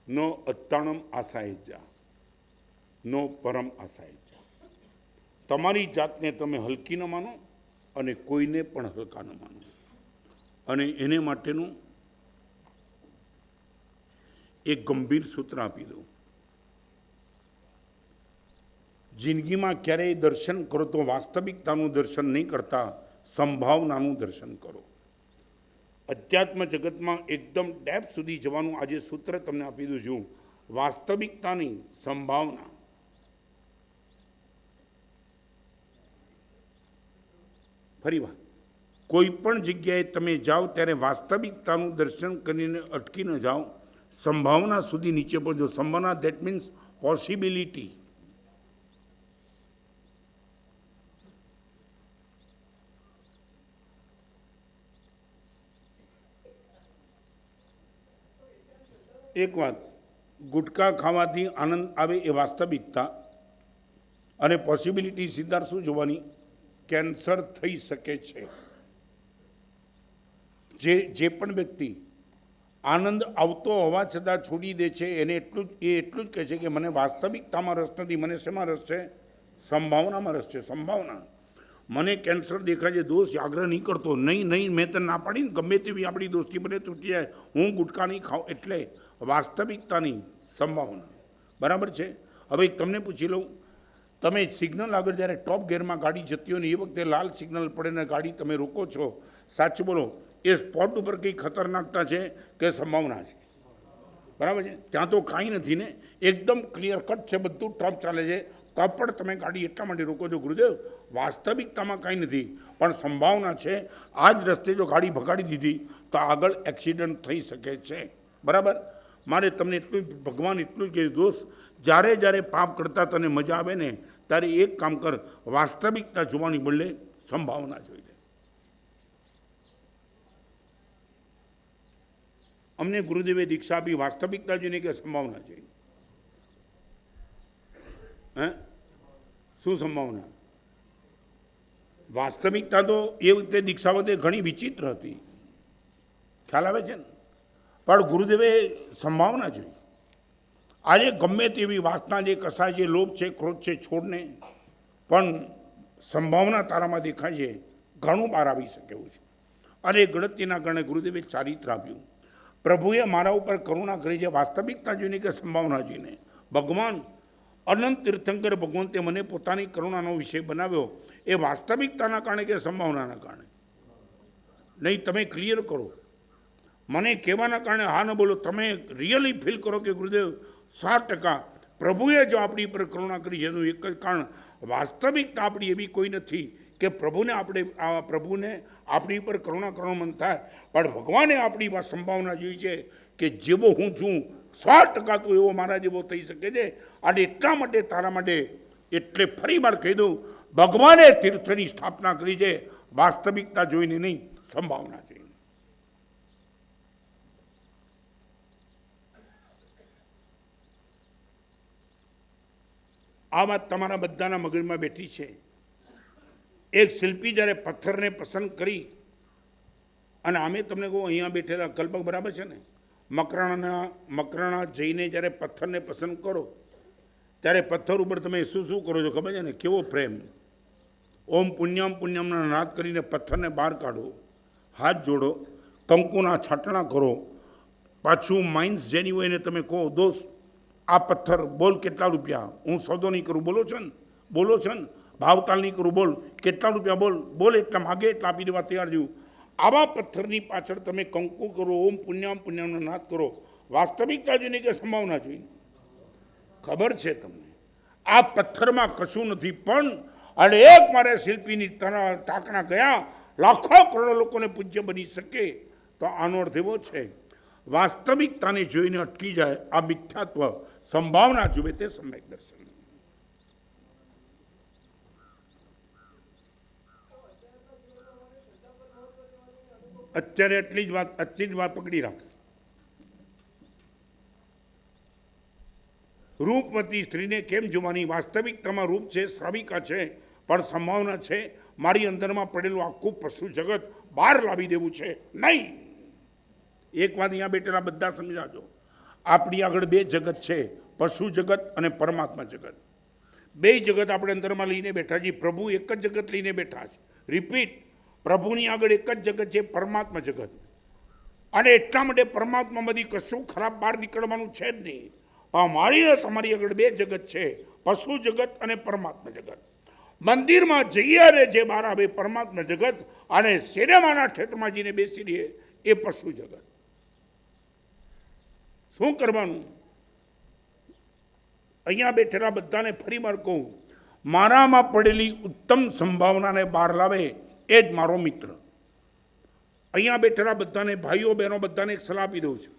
નો અત્તાણમ આસાયજા, નો પરમ આસાયજા. તમારી જાતને તમે હલકી ન માનો અને કોઈને પણ હલકા ન માનો. અને એને માટેનું એક ગંભીર સૂત્ર આપી દઉં. જિંદગીમાં ક્યારેય દર્શન કરો તો વાસ્તવિકતાનું દર્શન નહીં કરતા, સંભાવનાનું દર્શન કરો. અધ્યાત્મ જગતમાં એકદમ ડેપ્થ સુધી જવાનું આજે સૂત્ર તમને આપી દઉં છું. વાસ્તવિકતાની સંભાવના. ફરી વાત, કોઈ પણ જગ્યાએ તમે જાઓ ત્યારે વાસ્તવિકતાનું દર્શન કરીને અટકી ન જાઓ, સંભાવના સુધી નીચે પહોંચો. સંભાવના ધેટ મીન્સ પોસિબિલિટી. એક વાત, ગુટખા ખાવાથી આનંદ આવે એ વાસ્તવિકતા, અને પોસિબિલિટી સિદ્ધાર્થ શું જોવાની? કેન્સર થઈ શકે છે. જે પણ વ્યક્તિ આનંદ આવતો હોવા છતાં છોડી દે છે એને એટલું જ કહે છે કે મને વાસ્તવિકતામાં રસ નથી. મને શેમાં રસ છે? સંભાવનામાં રસ છે. સંભાવના. મને કેન્સર દેખાય છે, દોસ્ત આગ્રહ નહીં કરતો. નહીં, મેં તને ના પાડીને, ગમે તેવી આપણી દોસ્તી બને તૂટી જાય, હું ગુટખા નહીં ખાઉં. એટલે વાસ્તવિકતાની સંભાવના. બરાબર છે? હવે તમને પૂછી લઉં, તમે સિગ્નલ આગળ જ્યારે ટોપ ગિયરમાં ગાડી જતી હોય ને એ વખતે લાલ સિગ્નલ પડે ને ગાડી તમે રોકો છો, સાચું બોલો, એ સ્પોટ ઉપર કંઈ ખતરનાકતા છે કે સંભાવના છે? બરાબર છે? ત્યાં તો કાંઈ નથી ને, એકદમ ક્લિયર કટ છે, બધું ટોપ ચાલે છે, તો પણ તમે ગાડી એટલા માટે રોકો છો. ગુરુદેવ, વાસ્તવિકતામાં કાંઈ નથી પણ સંભાવના છે. આ જ રસ્તે જો ગાડી ભગાડી દીધી તો આગળ એક્સિડન્ટ થઈ શકે છે. બરાબર? મારે તમને એટલું ભગવાન એટલું જ કહ્યું, દોસ્ત, જ્યારે પાપ કરતા તને મજા આવે ને ત્યારે એક કામ કર, વાસ્તવિકતા જોવાની બદલે સંભાવના જોઈ લે. અમને ગુરુદેવે દીક્ષા આપી વાસ્તવિકતા જોઈને કે સંભાવના જોઈને? હે? શું સંભાવના? વાસ્તવિકતા તો એ વખતે દીક્ષા વખતે ઘણી વિચિત્ર હતી, ખ્યાલ આવે છે ને? પણ ગુરુદેવે સંભાવના જોઈ. આજે ગમે તેવી વાસના જે કસાય છે, લોભ છે, ક્રોધ છે, છોડને, પણ સંભાવના તારામાં દેખાય છે, ઘણું બહાર આવી શકે એવું છે. અને ગણતરીના કારણે ગુરુદેવે ચારિત્ર આપ્યું. પ્રભુએ મારા ઉપર કરુણા કરી છે વાસ્તવિકતા જોઈને કે સંભાવના જોઈને? ભગવાન અનંત તીર્થંકર ભગવંતે મને પોતાની કરુણાનો વિષય બનાવ્યો એ વાસ્તવિકતાના કારણે કે સંભાવનાના કારણે? નહીં, તમે ક્લિયર કરો. મને કહેવાના કારણે હા ન બોલો. તમે રિયલી ફીલ કરો કે ગુરુદેવ 100% પ્રભુએ જો આપણી પર કરુણા કરી છે એનું એક જ કારણ, વાસ્તવિકતા આપણી એવી કોઈ નથી કે પ્રભુને આપણી ઉપર કરુણા કરવાનું મન થાય, પણ ભગવાને આપણી વાત સંભાવના જોઈ છે કે જેવો હું છું 100% તું એવો મારા જેવો થઈ શકે છે. અને એટલા માટે તારા માટે, એટલે ફરી વાર કહી દઉં, ભગવાને તીર્થની સ્થાપના કરી છે વાસ્તવિકતા જોઈને નહીં, સંભાવના જોઈને. આ વાત તમારા બધાના મગજમાં બેઠી છે. એક શિલ્પી જ્યારે પથ્થરને પસંદ કરી, અને અમે તમને કહું અહીંયા બેઠેલા કલ્પક બરાબર છે ને, મકરાણા જઈને જ્યારે પથ્થરને પસંદ કરો ત્યારે પથ્થર ઉપર તમે શું કરો છો ખબર છે ને? કેવો પ્રેમ! ઓમ પુણ્યમ પુણ્યમના નાદ કરીને પથ્થરને બહાર કાઢો, હાથ જોડો, કંકુના છાટણા કરો, પાછું માઇન્સ જેની હોય એને તમે કહો, દોસ્ત આ પથ્થર બોલ કેટલા રૂપિયા, હું સોદો નહીં કરું, બોલો છો ને, ભાવતાલ નહીં કરું, બોલ કેટલા રૂપિયા, બોલ એટલા માગે એટલા આપી દેવા તૈયાર જેવું. આવા પથ્થરની પાછળ તમે કંકુ કરો, ઓમ પુણ્યમ પુણ્યમનો નાદ કરો, વાસ્તવિકતા જોઈને કે સંભાવના જોઈને? ખબર છે તમને આ પથ્થરમાં કશું નથી, પણ અને એક મારે શિલ્પીની તાકણા ગયા લાખો કરોડો લોકોને પૂજ્ય બની શકે. તો આનો અર્થ એવો છે, વાસ્તવિકતાને જોઈને અટકી જાય આ મિથ્યાત્વ, સંભાવના જુએ તે સમ્યક દર્શન. અત્યારે એટલી જ વાત પકડી રાખ. રૂપવતી સ્ત્રીને કેમ જોવાની? વાસ્તવિકતામાં રૂપ છે, શ્રાવિકા છે, પણ સંભાવના છે મારી અંદરમાં પડેલું આખું પશુ જગત બહાર લાવી દેવું છે નહીં. એક વાત અહીંયા બેઠેલા બધા સમજાજો, આપણી આગળ બે જગત છે, પશુ જગત અને પરમાત્મા જગત. બે જગત આપણે અંદરમાં લઈને બેઠા છીએ. પ્રભુ એક જ જગત લઈને બેઠા છે. રિપીટ, પ્રભુની આગળ એક જ જગત છે, પરમાત્મા જગત. અને એટલા માટે પરમાત્મામાંથી કશું ખરાબ બહાર નીકળવાનું છે જ નહીં. મારી તમારી આગળ બે જગત છે, પશુ જગત અને પરમાત્મા જગત. મંદિરમાં જઈએ અને જે બહાર આવે પરમાત્મા જગત, અને સિનેમાના થિયેટરમાં જઈને બેસી રહીએ એ પશુ જગત. શું કરવાનું? અહીંયા બેઠેલા બધાને ફરી વાર કહું, મારામાં પડેલી ઉત્તમ સંભાવનાને બહાર લાવે એ જ મારો મિત્ર. અહીંયા બેઠેલા બધાને, ભાઈઓ બહેનો બધાને એક સલાહ આપી દઉં છું,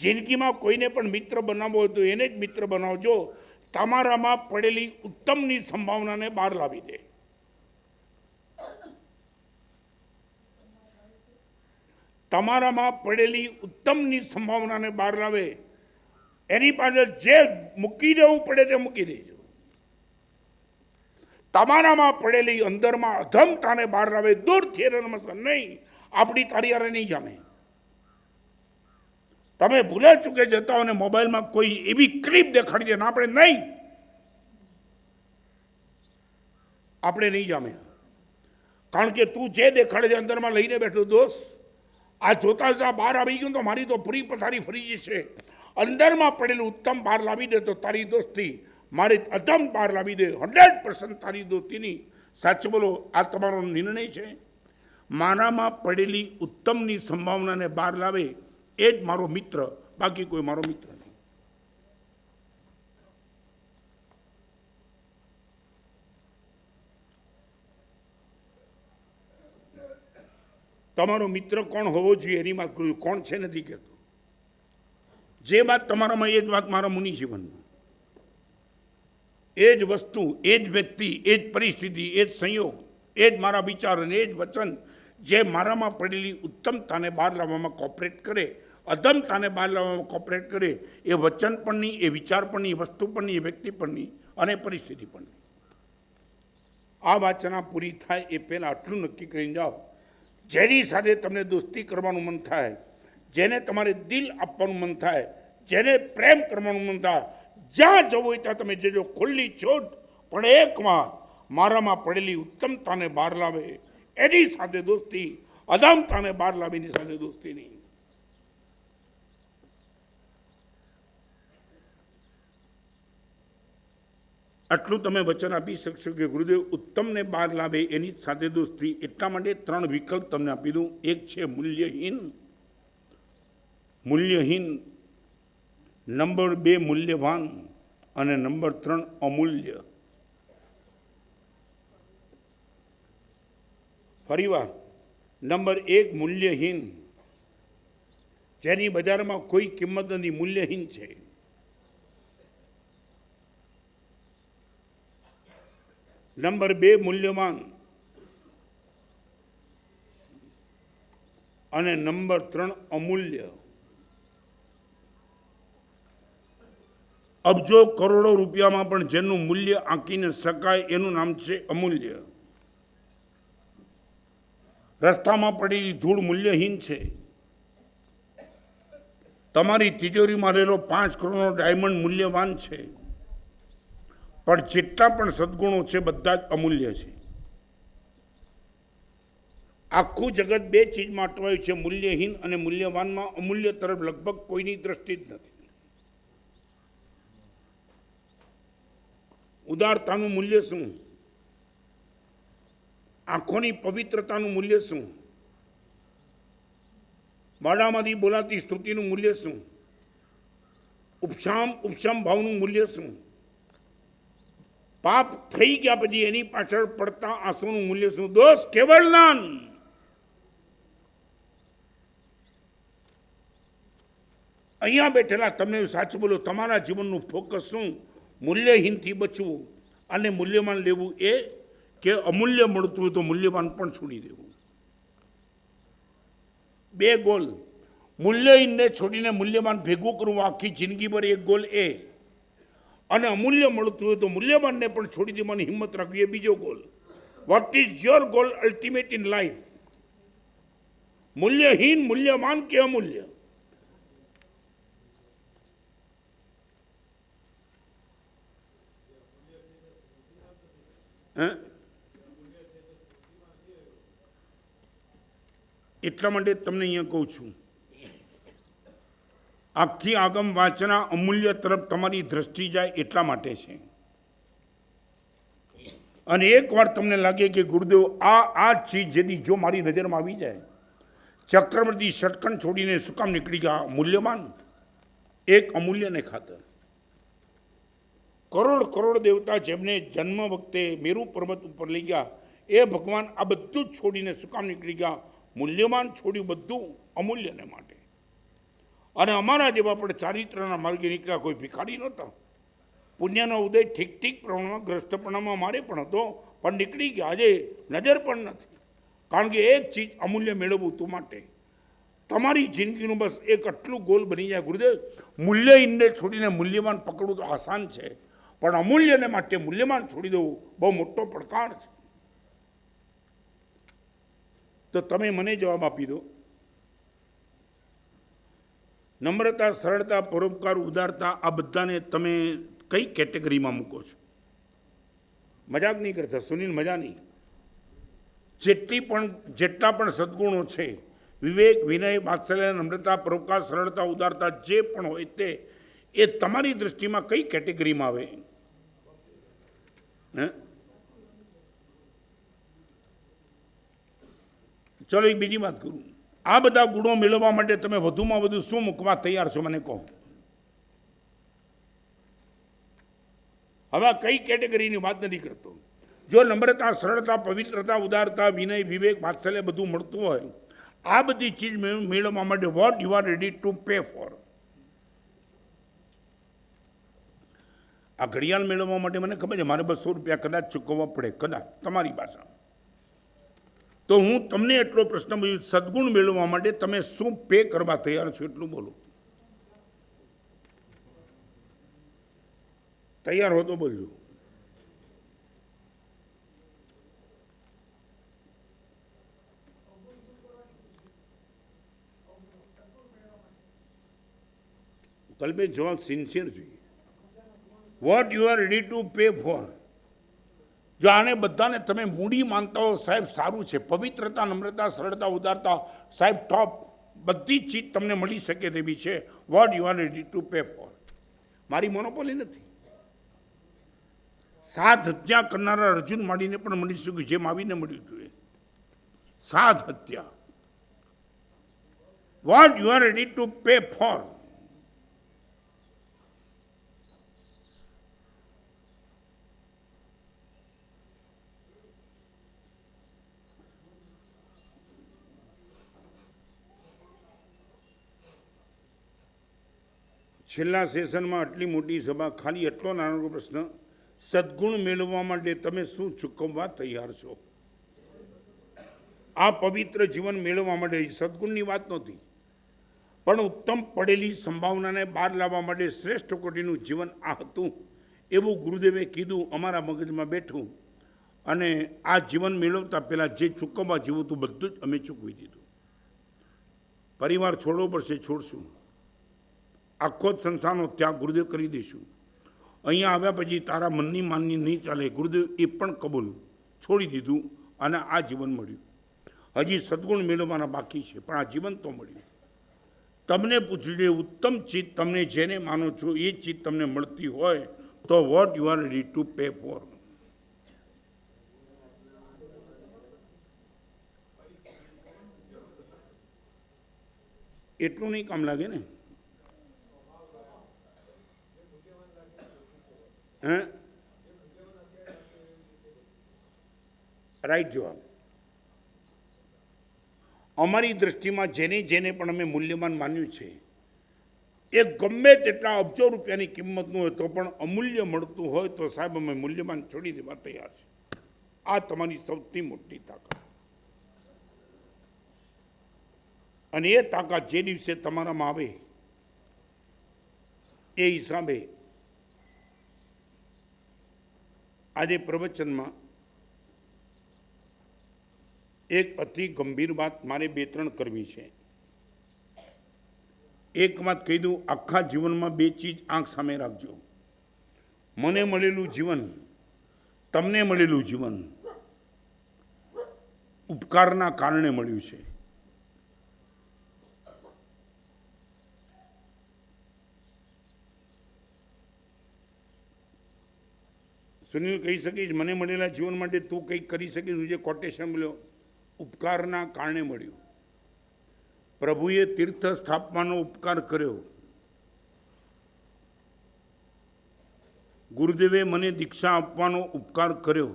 જિંદગીમાં કોઈને પણ મિત્ર બનાવવો હોય તો એને જ મિત્ર બનાવજો તમારામાં પડેલી ઉત્તમની સંભાવનાને બહાર લાવી દે. તમારામાં પડેલી ઉત્તમની સંભાવનાને બહાર લાવે, એની પાછળ જે મૂકી દેવું પડે તે મૂકી દેજો. તમારામાં પડેલી અંદરમાં અધમતાને બહાર લાવે, દૂરથી નમસ્કાર નહીં, આપણી તારી હારે નહીં જામે. તમે ભૂલે ચૂકે જતા હો ને મોબાઈલમાં કોઈ એવી ક્લિપ દેખાડી દે ને આપણે નહીં જામે. કારણ કે તું જે દેખાડે છે અંદરમાં લઈને બેઠો, દોસ્ત આ જોતા જોતા બહાર આવી ગયું તો મારી તો પૂરી પથારી ફરી જશે. અંદરમાં પડેલું ઉત્તમ બહાર લાવી દે તો તારી દોસ્તી મારી અધમ બહાર લાવી દે. 100% તારી દોસ્તીની. સાચું બોલો, આ તમારો નિર્ણય છે. મારામાં પડેલી ઉત્તમની સંભાવનાને બહાર લાવે એ જ મારો મિત્ર, બાકી કોઈ મારો મિત્ર નહીં. તમારો મિત્ર કોણ હોવો જોઈએ એની વાત કરું, કોણ છે નથી કહેતો. જે વાત તમારામાં એ જ વાત મારા મુનિ જીવનમાં, એ જ વસ્તુ, એ જ વ્યક્તિ, એ જ પરિસ્થિતિ, એ જ સંયોગ, એ જ મારા વિચાર અને એ જ વચન જે મારામાં પડેલી ઉત્તમતાને બહાર લાવવામાં કોપરેટ કરે, અધમતાને બહાર લાવવામાં કોપરેટ કરે, એ વચન પણ નહીં, એ વિચાર પણ નહીં, એ વસ્તુ પણ નહીં, એ વ્યક્તિ પણ નહીં અને પરિસ્થિતિ પણ નહીં. આ વાચના પૂરી થાય એ પહેલાં આટલું નક્કી કરીને જાઓ, જેની સાથે તમને દોસ્તી કરવાનું મન થાય, જેને તમારે દિલ આપવાનું મન થાય, જેને પ્રેમ કરવાનું મન થાય, જ્યાં જવું હોય ત્યાં તમે જજો, ખુલ્લી છૂટ. પણ એક વાત, મારામાં પડેલી ઉત્તમતાને બહાર લાવે એની સાથે દોસ્તી, અધમતાને બહાર લાવે એની સાથે દોસ્તી નહીં. આટલું તમે વચન આપી શકશો કે ગુરુદેવ ઉત્તમને બહાર લાવે એની સાથે દોસ્તી. એટલા માટે 3 વિકલ્પ તમને આપી દઉં. એક છે મૂલ્યહીન, નંબર 2 મૂલ્યવાન અને નંબર 3 અમૂલ્ય. ફરીવાર, નંબર 1 મૂલ્યહીન, જેની બજારમાં કોઈ કિંમત નથી, મૂલ્યહીન છે. નંબર 2 મૂલ્યવાન અને નંબર 3 અમૂલ્ય. અબજો કરોડો રૂપિયામાં પણ જેનું મૂલ્ય આંકી ન શકાય એનું નામ છે અમૂલ્ય. રસ્તામાં પડેલી ધૂળ મૂલ્યહીન છે. તમારી તિજોરીમાં રહેલો 5 કરોડનો ડાયમંડ મૂલ્યવાન છે. પણ જેટલા પણ સદગુણો છે બધા જ અમૂલ્ય છે. આખું જગત 2 ચીજમાં અટવાયું છે, મૂલ્યહીન અને મૂલ્યવાનમાં. અમૂલ્ય તરફ લગભગ કોઈની દ્રષ્ટિ જ નથી. ઉદારતાનું મૂલ્ય શું? આંખોની પવિત્રતાનું મૂલ્ય શું? બાળામાંથી બોલાતી સ્તુતિનું મૂલ્ય શું? ઉપશામ ભાવનું મૂલ્ય શું? પાપ થઈ ગયા પછી એની પાછળ પડતા આંસુનું મૂલ્ય શું? દોષ કેવળ જ્ઞાન. અહીંયા બેઠેલા તમને સાચું બોલો, તમારા જીવનનું ફોકસ શું? મૂલ્યહીનથી બચવું અને મૂલ્યવાન લેવું, એ કે અમૂલ્ય મળતું હોય તો મૂલ્યવાન પણ છોડી દેવું. 2 ગોલ. મૂલ્યહીનને છોડીને મૂલ્યવાન ભેગું કરવું આખી જિંદગી પર, એક ગોલ એ. અને અમૂલ્ય મળતું હોય તો મૂલ્યવાનને પણ છોડી દેવાની હિંમત રાખવી, એ બીજો goal. What is your goal ultimate in life? મૂલ્યહીન, મૂલ્યવાન કે અમૂલ્ય? એટલા માટે તમને અહીંયા કહું છું, આખી આગમ વાંચના અમૂલ્ય તરફ તમારી દ્રષ્ટિ જાય એટલા માટે છે. અને એકવાર તમને લાગે કે ગુરુદેવ આ ચીજ જેની જો મારી નજરમાં આવી જાય, ચક્રવર્તી ષટકણ છોડીને શું કામ નીકળી ગયા? મૂલ્યવાન, એક અમૂલ્યને ખાતર. કરોડ દેવતા જેમને જન્મ વખતે મેરુ પર્વત ઉપર લઈ ગયા, એ ભગવાન આ બધું જ છોડીને શું કામ નીકળી ગયા? મૂલ્યવાન છોડ્યું બધું અમૂલ્યને માટે. અને અમારા જેવા પણ ચારિત્રના માર્ગે નીકળ્યા કોઈ ભિખારી નહોતા. પુણ્યનો ઉદય ઠીક પ્રમાણમાં ગ્રસ્તપણામાં મારે પણ હતો, પણ નીકળી ગયા. આજે નજર પણ નથી. કારણ કે એક ચીજ અમૂલ્ય મેળવવું તું માટે તમારી જિંદગીનું બસ એક આટલું ગોલ બની જાય. ગુરુદેવ, મૂલ્યહીનને છોડીને મૂલ્યવાન પકડવું તો આસાન છે, પણ અમૂલ્યને માટે મૂલ્યવાન છોડી દેવું બહુ મોટો પડકાર છે. તો તમે મને જવાબ આપી દો. નમ્રતા, સરળતા, પરોપકાર, ઉદારતા, આ બધાને તમે કઈ કેટેગરીમાં મૂકો છો? મજાક નહીં કરતા સુનિલ, મજા નહીં. જેટલા પણ સદગુણો છે, વિવેક, વિનય, વાત્સલ્ય, નમ્રતા, પરોપકાર, સરળતા, ઉદારતા, જે પણ હોય તે, એ તમારી દૃષ્ટિમાં કઈ કેટેગરીમાં આવે? ચલો એક બીજી વાત કરું. આ બધા ગુણો મેળવવા માટે તમે વધુમાં વધુ શું મૂકવા તૈયાર છો? મને કહો. હવે કઈ કેટેગરીની વાત નથી કરતો. જો નમ્રતા, સરળતા, પવિત્રતા, ઉદારતા, વિનય, વિવેક, વાત્સલ્ય બધું મળતું હોય, આ બધી ચીજ મેળવવા માટે what you are ready to pay for? આ ઘડિયાળ મેળવવા માટે મને ખબર છે મારે 200 રૂપિયા કદાચ ચૂકવવા પડે, કદાચ તમારી ભાષા. તો હું તમને એટલો પ્રશ્ન પૂછું, સદગુણ મેળવવા માટે તમે શું પે કરવા તૈયાર છો? એટલું બોલો. તૈયાર હો તો બોલજો. કલ્પેશ, જવાબ સિન્સિયર જોઈએ. What you are ready to pay for? જો આને બધાને તમે મૂડી માનતા હો, સાહેબ સારું છે. પવિત્રતા, નમ્રતા, સરળતા, ઉદારતા, સાહેબ ટોપ, બધી જ ચીજ તમને મળી શકે તેવી છે. What you are ready to pay for? મારી મોનોપોલી નથી. 7 હત્યા કરનારા અર્જુન માંડીને પણ મળી શક્યું જેમ આવીને મળ્યું હતું એ. 7 હત્યા. What you are ready to pay for? છેલ્લા સેશનમાં આટલી મોટી સભા, ખાલી એટલો નાનો પ્રશ્ન, સદગુણ મેળવવા માટે તમે શું ચૂકવવા તૈયાર છો? આ પવિત્ર જીવન મેળવવા માટે સદગુણની વાત નહોતી, પણ ઉત્તમ પડેલી સંભાવનાને બહાર લાવવા માટે શ્રેષ્ઠ કોટીનું જીવન આ હતું એવું ગુરુદેવે કીધું, અમારા મગજમાં બેઠું. અને આ જીવન મેળવતા પહેલાં જે ચૂકવવા જેવું હતું બધું જ અમે ચૂકવી દીધું. પરિવાર છોડવો પડશે, છોડશું. આખો જ સંસારનો ત્યાગ ગુરુદેવ કરી દઈશું. અહીંયા આવ્યા પછી તારા મનની માનની નહીં ચાલે, ગુરુદેવ એ પણ કબૂલ છોડી દીધું અને આ જીવન મળ્યું. હજી સદગુણ મેળવવાના બાકી છે, પણ આ જીવન તો મળ્યું. તમને પૂછ્યું છે ઉત્તમ ચીજ તમને જેને માનો છો એ ચીજ તમને મળતી હોય તો what you are ready to pay for. એટલું નહીં કામ લાગે ને? હે, રાઈટ જવાબ. અમારી દ્રષ્ટિમાં જેને જેને પણ અમે મૂલ્યવાન માન્યું છે એ ગમે તેટલા અબજો રૂપિયાની કિંમતનું હોય તો પણ અમૂલ્ય મળતું હોય તો સાહેબ અમે મૂલ્યવાન છોડી દેવા તૈયાર છે. આ તમારી સૌથી મોટી તાકાત. અને એ તાકાત જે દિવસે તમારામાં આવે એ હિસાબે આજે પ્રવચનમાં એક અતિ ગંભીર વાત મારે 2-3 કરવી છે. એક વાત કહી દઉં, આખા જીવનમાં 2 ચીજ આંખ સામે રાખજો. મને મળેલું જીવન, તમને મળેલું જીવન ઉપકારના કારણે મળ્યું છે. સુનિલ કહી શકીશ મને મળેલા જીવન માટે તું કંઈક કરી શકીશ? જે કોટેશન મળ્યો ઉપકારના કારણે મળ્યું. પ્રભુએ તીર્થ સ્થાપવાનો ઉપકાર કર્યો. ગુરુદેવે મને દીક્ષા આપવાનો ઉપકાર કર્યો.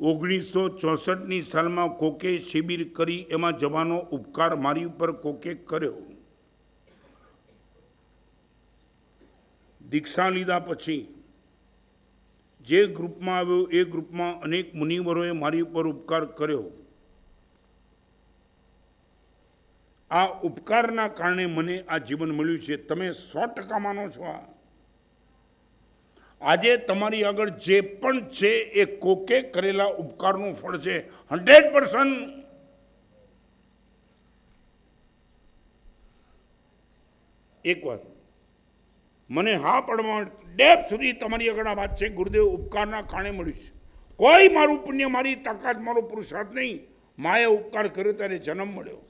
1964ની સાલમાં કોકે શિબિર કરી એમાં જવાનો ઉપકાર મારી ઉપર કોકે કર્યો. દીક્ષા લીધા પછી જે ગ્રુપમાં આવ્યો એ ગ્રુપમાં અનેક મુનિવરોએ મારી ઉપર ઉપકાર કર્યો. આ ઉપકારના કારણે મને આ જીવન મળ્યું છે. તમે 100% માનો છો? આજે તમારી આગળ જે પણ છે એ કોકે કરેલા ઉપકારનું ફળ છે. 100%. એક વાત મને હા પડવા ડેપ સુધી તમારી આગળ આ વાત છે, ગુરુદેવ ઉપકારના કારણે મળ્યું છે. કોઈ મારું પુણ્ય, મારી તાકાત, મારો પુરુષાર્થ નહીં. માએ ઉપકાર કર્યો ત્યારે જન્મ મળ્યો.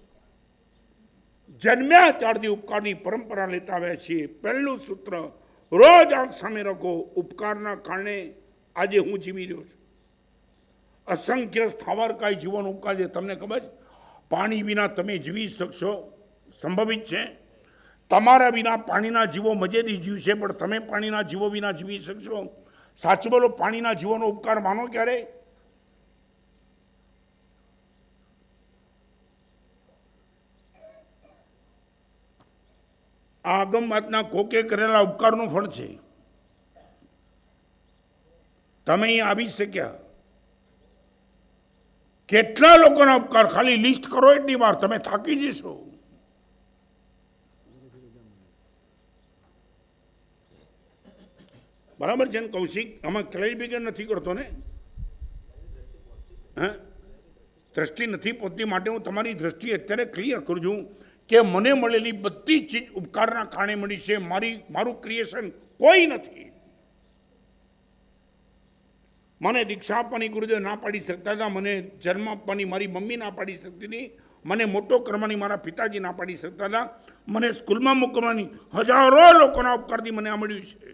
જન્મ્યા ત્યારથી ઉપકારની પરંપરા લેતા આવ્યા છીએ. પહેલું સૂત્ર રોજ આંખ સામે રાખો. ઉપકારના કારણે આજે હું જીવી રહ્યો છું. અસંખ્ય સ્થાવરકાય જીવન ઉપકાર છે. તમને ખબર છે પાણી વિના તમે જીવી શકશો? સંભવિત છે. તમારા વિના પાણીના જીવો મજેદી જીવ છે, પણ તમે પાણીના જીવો વિના જીવી શકશો? સાચું બોલો, પાણીના જીવોનો ઉપકાર માનો ક્યારે? આ આગમ વાતના કોકે કરેલા ઉપકારનું ફળ છે. તમે અહીં આવી શક્યા. કેટલા લોકોના ઉપકાર ખાલી લિસ્ટ કરો એટલી વાર તમે થાકી જશો. બરાબર છે ને કૌશિક? આમાં ક્લેરિફિકેશન નથી કરતો ને? હા, દ્રષ્ટિ નથી પહોંચતી માટે હું તમારી દ્રષ્ટિ અત્યારે ક્લિયર કરું છું કે મને મળેલી બધી ચીજ ઉપકારના કારણે મળી છે. મારું ક્રિએશન કોઈ નથી. મને દીક્ષા આપવાની ગુરુદેવ ના પાડી શકતા હતા. મને જન્મ આપવાની મારી મમ્મી ના પાડી શકતી હતી. મને મોટો કરવાની મારા પિતાજી ના પાડી શકતા હતા. મને સ્કૂલમાં મોકલવાની હજારો લોકોના ઉપકારથી મને આ મળ્યું છે.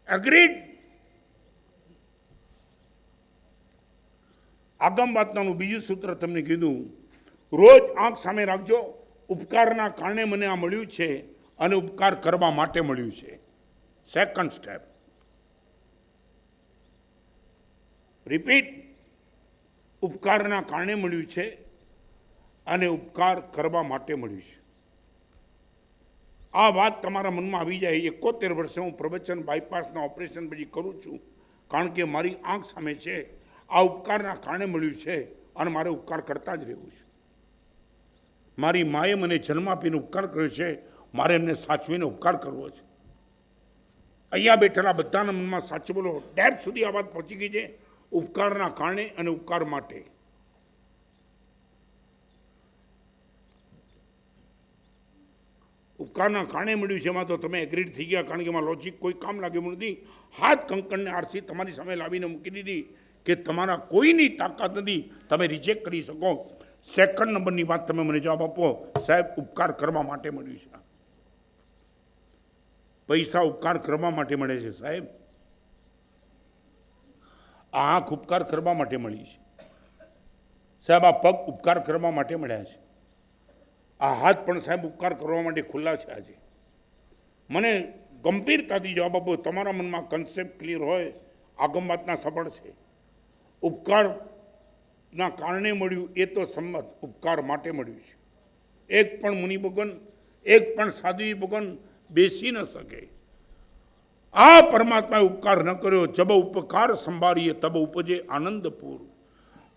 એગ્રીડ. આગમ વાતનાનું બીજું સૂત્ર તમને કીધું. રોજ આંખ સામે રાખજો. ઉપકારના કારણે મને આ મળ્યું છે અને ઉપકાર કરવા માટે મળ્યું છે. Second step. રિપીટ. ઉપકારના કારણે મળ્યું છે અને ઉપકાર કરવા માટે મળ્યું છે. આ વાત તમારા મનમાં આવી જાય. 71 વર્ષે હું પ્રવચન બાયપાસના ઓપરેશન પછી કરું છું, કારણ કે મારી આંખ સામે છે. આ ઉપકારના કારણે મળ્યું છે અને મારે ઉપકાર કરતા જ રહેવું છે. મારી માએ મને જન્મ આપીને ઉપકાર કર્યો છે, મારે એમને સાચવીને ઉપકાર કરવો છે. અહીંયા બેઠેલા બધાના મનમાં સાચું બોલો, ડેપ સુધી આ વાત પહોંચી ગઈ છે. ઉપકારના કારણે અને ઉપકાર માટે. ઉપકારના કારણે મળ્યું છે, એમાં તો તમે એગ્રીડ થઈ ગયા, કારણ કે એમાં લોજિક કોઈ કામ લાગ્યું નથી. હાથ કંકણને આરસી તમારી સામે લાવીને મૂકી દીધી કે તમારા કોઈની તાકાત નથી, તમે રિજેક્ટ કરી શકો. સેકન્ડ નંબરની વાત તમે મને જવાબ આપો, સાહેબ ઉપકાર કરવા માટે મળ્યું છે. પૈસા ઉપકાર કરવા માટે મળે છે સાહેબ. આ આંખ ઉપકાર કરવા માટે મળી છે સાહેબ. આ પગ ઉપકાર કરવા માટે મળ્યા છે. આ હાથ પણ સાહેબ ઉપકાર કરવા માટે ખુલ્લા છે. આજે મને ગંભીરતાથી જવાબ આપો, તમારા મનમાં કન્સેપ્ટ ક્લિયર હોય, આગમ વાતના સબળ છે. ઉપકારના કારણે મળ્યું એ તો સંમત, ઉપકાર માટે મળ્યું છે. એક પણ મુનિ ભગવાન, એક પણ સાધ્વી ભગવાન બેસી ન શકે. આ પરમાત્માએ ઉપકાર ન કર્યો, જબ ઉપકાર સંભાળીએ તબ ઉપજે આનંદપુર.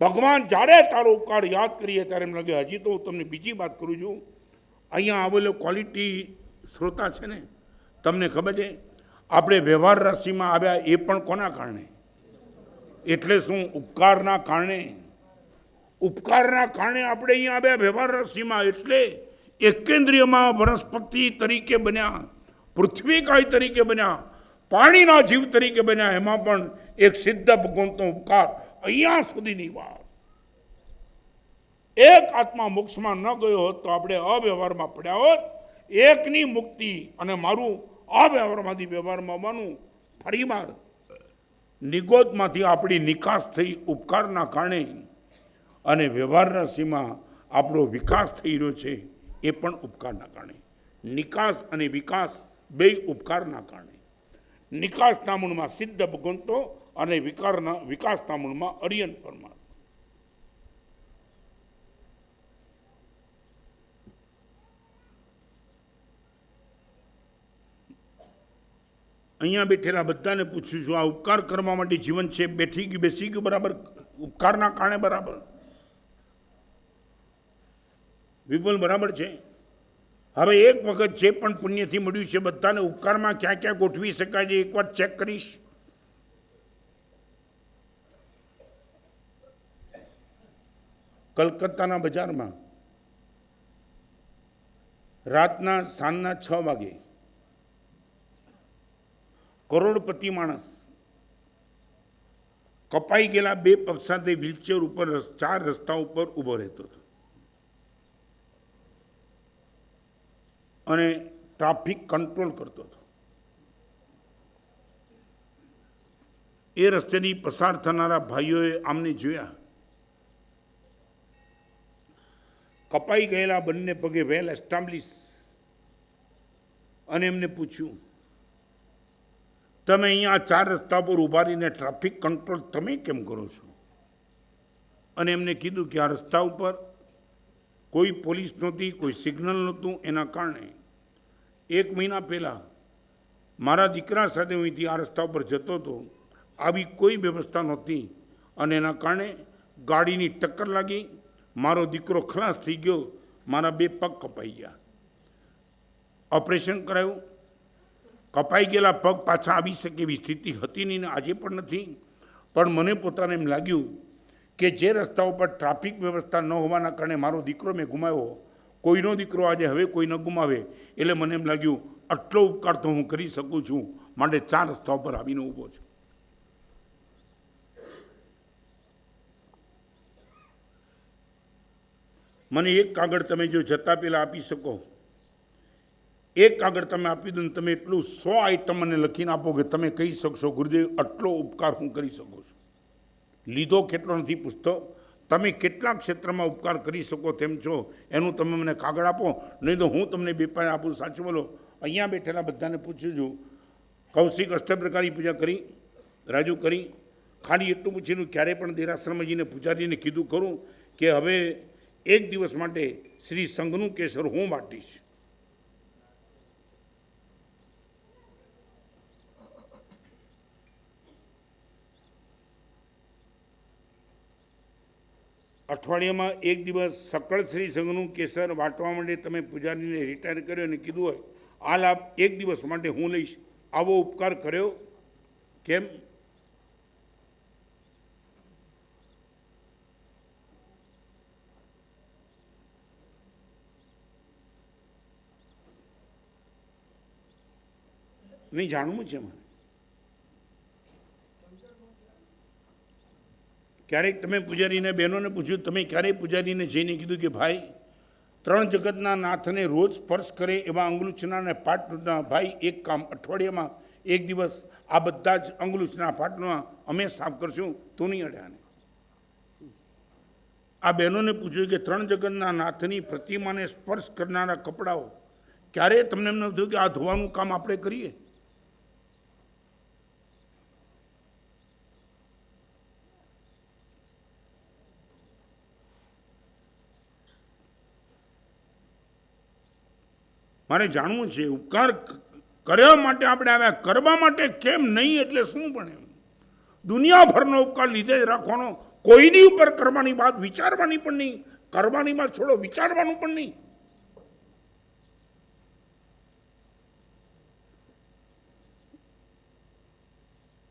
ભગવાન જ્યારે તારો ઉપકાર યાદ કરીએ ત્યારે એમ લાગે હજી તો હું તમને બીજી વાત કરું છું. અહીંયા આવેલો ક્વોલિટી શ્રોતા છે ને, તમને ખબર છે આપણે વ્યવહાર રાશિમાં આવ્યા એ પણ કોના કારણે? એટલે શું? ઉપકારના કારણે. ઉપકારના કારણે આપણે અહીંયા આવ્યા વ્યવહાર રાશિમાં. એટલે એકેન્દ્રિયમાં વનસ્પતિ તરીકે બન્યા, પૃથ્વીકાય તરીકે બન્યા, પાણીના જીવ તરીકે બન્યા. એમાં પણ એક સિદ્ધ ભગવંતનો ઉપકાર. અહીંયા સુધીની વાત. એક આત્મા મોક્ષમાં ન ગયો હોત તો આપણે અવ્યવહારમાં પડ્યા હોત. એકની મુક્તિ અને મારું અવ્યવહારમાંથી વ્યવહારમાં આવવાનું. ફરીવાર નિગોદમાંથી આપણી નિકાસ થઈ ઉપકારના કારણે, અને વ્યવહાર રાશિમાં આપણો વિકાસ થઈ રહ્યો છે એ પણ ઉપકારના કારણે. નિકાસ અને વિકાસ બે ઉપકારના કારણે. નિકાસના મૂળમાં સિદ્ધ ભગવંતો અને વિકાસના મૂળમાં અરિયન પરમાત્મા. અહીંયા બેઠેલા બધાને પૂછું છું, આ ઉપકાર કરવા માટે જીવન છે, બેઠી ગયું બેસી ગયું બરાબર? ઉપકારના કારણે બરાબર? વિપુલ બરાબર છે? હવે એક વખત જે પણ પુણ્યથી મળ્યું છે બધાને ઉપકારમાં ક્યાં ક્યાં ગોઠવી શકાય છે એકવાર ચેક કરીશ. કલકત્તાના બજારમાં રાતના સાંજના 6 વાગે કરોડપતિ માણસ કપાઈ ગયેલા 2 પગ સાથે વ્હીલચેર ઉપર 4 રસ્તા ઉપર ઊભો રહેતો હતો અને ટ્રાફિક કંટ્રોલ કરતો હતો. એ રસ્તેથી પસાર થનારા ભાઈઓએ આમને જોયા. કપાઈ ગયેલા બંને પગે વેલ એસ્ટાબ્લિશ, અને એમને પૂછ્યું, તમે અહીંયા 4 રસ્તા પર ઊભા રહીને ટ્રાફિક કંટ્રોલ તમે કેમ કરો છો? અને એમને કીધું કે આ રસ્તા ઉપર કોઈ પોલીસ નહોતી, કોઈ સિગ્નલ નહોતું. એના કારણે 1 મહિના પહેલાં મારા દીકરા સાથે હું અહીંથી આ રસ્તા ઉપર જતો હતો, આવી કોઈ વ્યવસ્થા નહોતી, અને એના કારણે ગાડીની ટક્કર લાગી, મારો દીકરો ખલાસ થઈ ગયો, મારા 2 પગ કપાઈ ગયા. ઓપરેશન કરાયું, કપાઈ ગયેલા પગ પાછા આવી શકે એવી સ્થિતિ હતી નહીં ને આજે પણ નથી. પણ મને પોતાને એમ લાગ્યું કે જે રસ્તા ઉપર ટ્રાફિક વ્યવસ્થા ન હોવાના કારણે મારો દીકરો મેં ગુમાવ્યો, કોઈનો દીકરો આજે હવે કોઈ ન ગુમાવે. એટલે મને એમ લાગ્યું આટલો ઉપકાર તો હું કરી શકું છું, માટે 4 રસ્તા ઉપર આવીને ઊભો છું. મને એક કાગળ તમે જો જતા પહેલાં આપી શકો, એક કાગળ તમે આપી દો ને તમે એટલું 100 આઈટમ મને લખીને આપો કે તમે કહી શકશો ગુરુદેવ આટલો ઉપકાર હું કરી શકું છું. લીધો કેટલો નથી પૂછતો, તમે કેટલા ક્ષેત્રમાં ઉપકાર કરી શકો તેમ છો એનું તમે મને કાગળ આપો, નહીં તો હું તમને 2 પાય આપું. સાચું બોલો. અહીંયા બેઠેલા બધાને પૂછું છું, કૌશિક અષ્ટપ્રકારની પૂજા કરી? રાજુ કરી? ખાલી એટલું પૂછેલું ક્યારે પણ દેરાશ્રમજીને પૂજારીને કીધું ખરું કે હવે 1 દિવસ માટે શ્રી સંઘનું કેસર હું વાટીશ? અઠવાડિયામાં એક દિવસ સકળ શ્રી સંઘનું કેસર વાટવા માટે તમે પૂજારીને રિટાયર કર્યો અને કીધું હોય આ લાભ એક દિવસ માટે હું લઈશ, આવો ઉપકાર કર્યો કેમ? નહીં જાણવું છે મારે. ક્યારેક તમે પૂજારીને બહેનોને પૂછ્યું, તમે ક્યારેય પૂજારીને જઈને કીધું કે ભાઈ ત્રણ જગતના નાથને રોજ સ્પર્શ કરે એવા અંગલુચના પાટના ભાઈ એક કામ અઠવાડિયામાં એક દિવસ આ બધા જ અંગલુચના પાટના અમે સાફ કરશું તો નહીં અડ્યાને? આ બહેનોને પૂછ્યું કે ત્રણ જગતના નાથની પ્રતિમાને સ્પર્શ કરનારા કપડાઓ ક્યારેય તમને એમ ન થયું કે આ ધોવાનું કામ આપણે કરીએ? મારે જાણવું છે ઉપકાર કરવા માટે આપણે આવ્યા, કરવા માટે કેમ નહીં એટલે શું? પણ એમ દુનિયાભરનો ઉપકાર લીધે જ રાખવાનો, કોઈની ઉપર કરવાની વાત વિચારવાની પણ નહીં, કરવાની વાત છોડો વિચારવાનું પણ નહીં.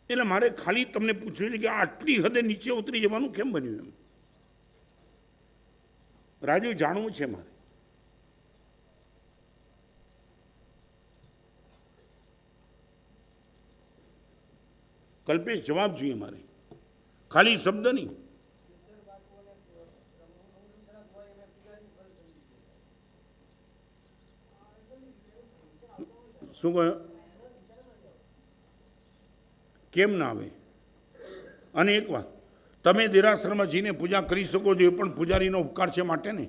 એટલે મારે ખાલી તમને પૂછ્યું છે કે આટલી હદે નીચે ઉતરી જવાનું કેમ બન્યું? એમ રાજુ જાણવું છે મારે. કલ્પેશ જવાબ જોઈએ મારે, ખાલી શબ્દ નહીં. શું કહ્યું? કેમ ના આવે? અને એક વાત, તમે દેરાસરમાં જઈને પૂજા કરી શકો છો, એ પણ પૂજારીનો ઉપકાર છે માટે ને.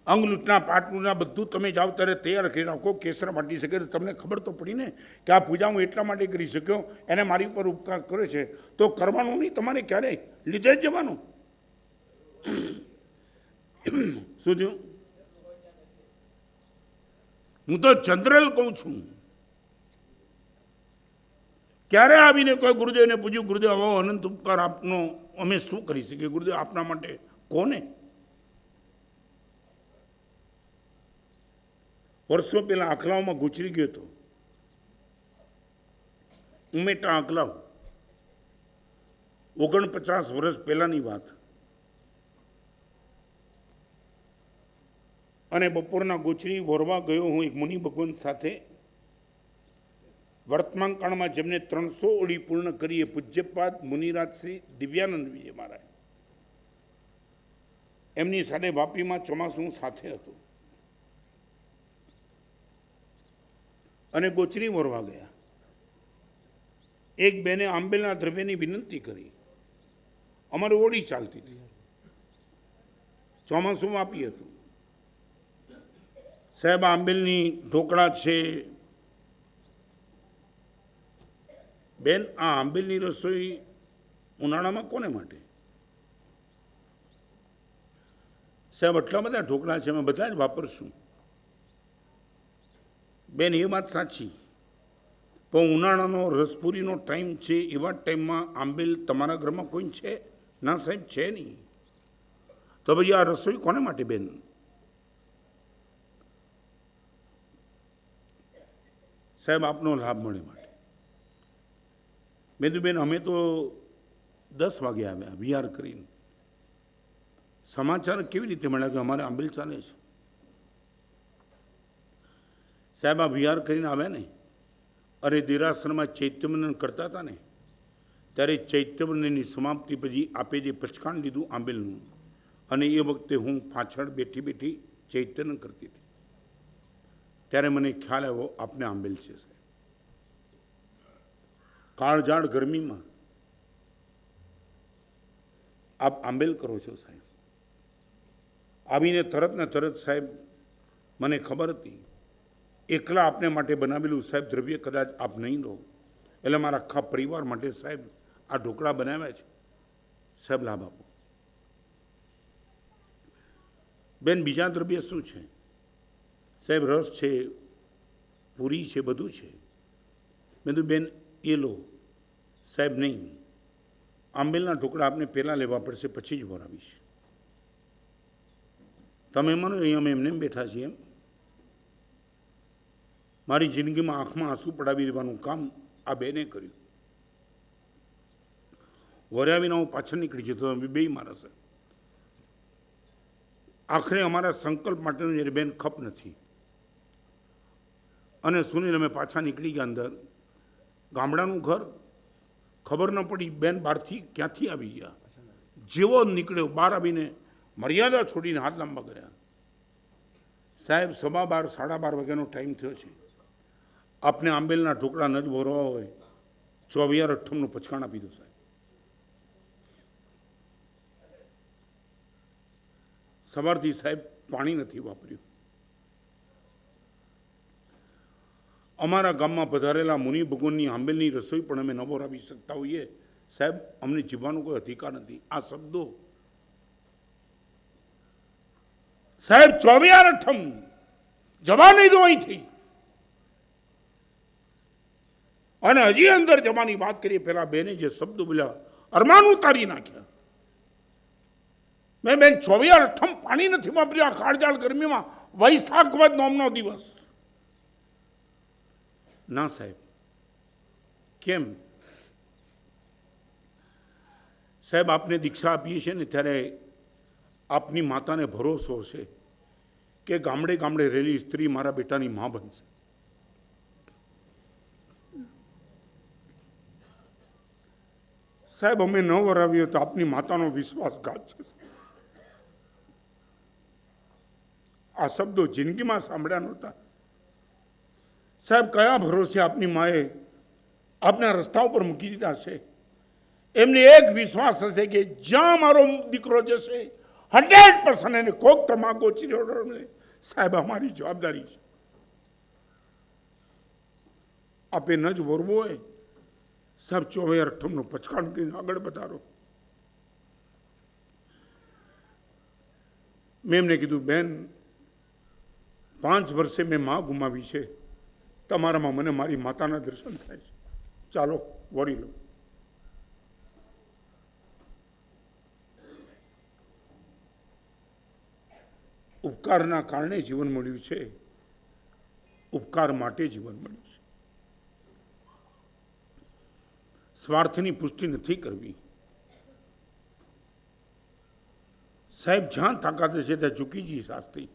અંગલૂટના પાટલુના બધું તમે જાઓ ત્યારે તૈયાર કરી રાખો, કેસર વાટી શકે. તમને ખબર તો પડી ને કે આ પૂજા હું એટલા માટે કરી શક્યો, એને મારી ઉપર ઉપકાર કર્યો છે, તો કરવાનું નહીં, તમારે ક્યારેય લીધે જ જવાનું. શું થયું? હું તો જનરલ કહું છું. ક્યારે આવીને કોઈ ગુરુદેવને પૂછ્યું, ગુરુદેવ આવો અનંત ઉપકાર આપનો અમે શું કરી શકીએ? ગુરુદેવ આપના માટે કોને? વર્ષો પહેલાં આખલાઓમાં ગુચરી ગયો હતો, ઉમેટા આખલાઓ, 49 વર્ષ પહેલાંની વાત. અને બપોરના ગોચરી વોરવા ગયો હું એક મુનિ ભગવાન સાથે. વર્તમાન કાળમાં જેમને 300 ઓળી પૂર્ણ કરી એ પૂજ્યપાદ મુનિરાજ શ્રી દિવ્યાનંદ વિજય મહારાજ, એમની સાથે વાપીમાં ચોમાસું સાથે હતું અને ગોચરી વરવા ગયા. એક બેને આંબેલના દ્રવ્યની વિનંતી કરી. અમારી ઓળી ચાલતી હતી, ચોમાસું વાપી હતું. સાહેબ આંબેલની ઢોકળા છે. બેન આ આંબેલની રસોઈ ઉનાળામાં કોને માટે? સાહેબ આટલા બધા ઢોકળા છે, અમે બધા જ વાપરશું. બેન એ વાત સાચી, પણ ઉનાળાનો રસપુરીનો ટાઈમ છે, એવા ટાઈમમાં આંબેલ તમારા ઘરમાં કોઈ છે? ના સાહેબ છે નહીં. તો ભાઈ આ રસોઈ કોને માટે બેન? સાહેબ આપનો લાભ મળે માટે. મેં તો બેન અમે તો 10 વાગે આવ્યા વિહાર કરીને. સમાચાર કેવી રીતે મળ્યા કે અમારે આંબેલ ચાલે છે? સાહેબ આ વિહાર કરીને આવ્યા ને, અરે દેરાસરમાં ચૈત્યવંદન કરતા હતા ને, ત્યારે ચૈત્યવંદનની સમાપ્તિ પછી આપે જે પચકાણ લીધું આંબેલનું, અને એ વખતે હું પાછળ બેઠી બેઠી ચૈત્યવંદન કરતી હતી, ત્યારે મને ખ્યાલ આવ્યો આપને આંબેલ છે. સાહેબ કાળઝાળ ગરમીમાં આપ આંબેલ કરો છો સાહેબ. આવીને તરત ને તરત સાહેબ મને ખબર હતી એકલા આપને માટે બનાવેલું સાહેબ દ્રવ્ય કદાચ આપ નહીં લો, એટલે મારા આખા પરિવાર માટે સાહેબ આ ઢોકળા બનાવ્યા છે. સાહેબ લાભ આપો. બેન બીજા દ્રવ્ય શું છે? સાહેબ રસ છે, પૂરી છે, બધું છે. મેં કીધું બેન એ લો. સાહેબ નહીં, આંબેલના ઢોકળા આપને પહેલાં લેવા પડશે, પછી જ વરાવીશ. તમે મને અહીં અમે એમને બેઠા છીએ એમ? મારી જિંદગીમાં આંખમાં આંસુ પડાવી દેવાનું કામ આ બેને કર્યું. વર્યા વિના હું પાછળ નીકળી જતો, અમે બે માણસ. આખરે અમારા સંકલ્પ માટેનું જ્યારે બેન ખપ નથી અને સુનિલ અમે પાછા નીકળી ગયા અંદર. ગામડાનું ઘર, ખબર ન પડી બેન બહારથી ક્યાંથી આવી ગયા. જેવો નીકળ્યો બહાર આવીને મર્યાદા છોડીને હાથ લાંબા કર્યા. સાહેબ 12:15 12:30 વાગ્યાનો ટાઈમ થયો છે. આપને આંબેલના ઢોકળા ન જ ભરવા હોય, 24/8નું પચકાણ આપી દો સાહેબ. સવારથી સાહેબ પાણી નથી વાપર્યું. અમારા ગામમાં પધારેલા મુનિ ભગવાનની આંબેલની રસોઈ પણ અમે ન બોરાવી શકતા હોઈએ. સાહેબ, અમને જીવવાનો કોઈ અધિકાર નથી. આ શબ્દો સાહેબ 24/8 જવા નહીં દો અહીંથી. અને હજી અંદર જવાની વાત કરીએ પેલા બેને જે શબ્દો બોલ્યા, અરમાન ઉતારી નાખ્યા. મેં બેન 24/8 પાણી નથી વાપર્યું. આ કાળજાળ ગરમીમાં વૈશાખ વદ નોમનો દિવસ. ના સાહેબ, કેમ? સાહેબ, આપને દીક્ષા આપીએ છીએ ને ત્યારે આપની માતાને ભરોસો છે કે ગામડે ગામડે રહેલી સ્ત્રી મારા બેટાની મા બનશે. સાહેબ, અમે ન વરાવીએ તો આપની માતાનો વિશ્વાસઘાત છે. આ શબ્દો જિંદગીમાં સાંભળ્યા નહોતા. સાહેબ, કયા ભરોસે આપની માએ આપના રસ્તા ઉપર મૂકી દીધા છે. એમને એક વિશ્વાસ હશે કે જ્યાં મારો દીકરો જશે 100% એને કોક તમાકુ ચીરવડે. સાહેબ, અમારી જવાબદારી છે. આપે ન જ વરવું હોય સાહેબ, 24/8નું પચકાણ કરીને આગળ વધારો. મેં એમને કીધું, બેન 5 વર્ષે મેં માં ગુમાવી છે. તમારામાં મને મારી માતાના દર્શન થાય છે. ચાલો વરી લો. ઉપકારના કારણે જીવન મળ્યું છે, ઉપકાર માટે જીવન મળ્યું છે. સ્વાર્થની પુષ્ટિ નથી કરવી. સાહેબ, જ્યાં તાકાત છે ત્યાં ચૂકી જઈ શાસ્ત્રી.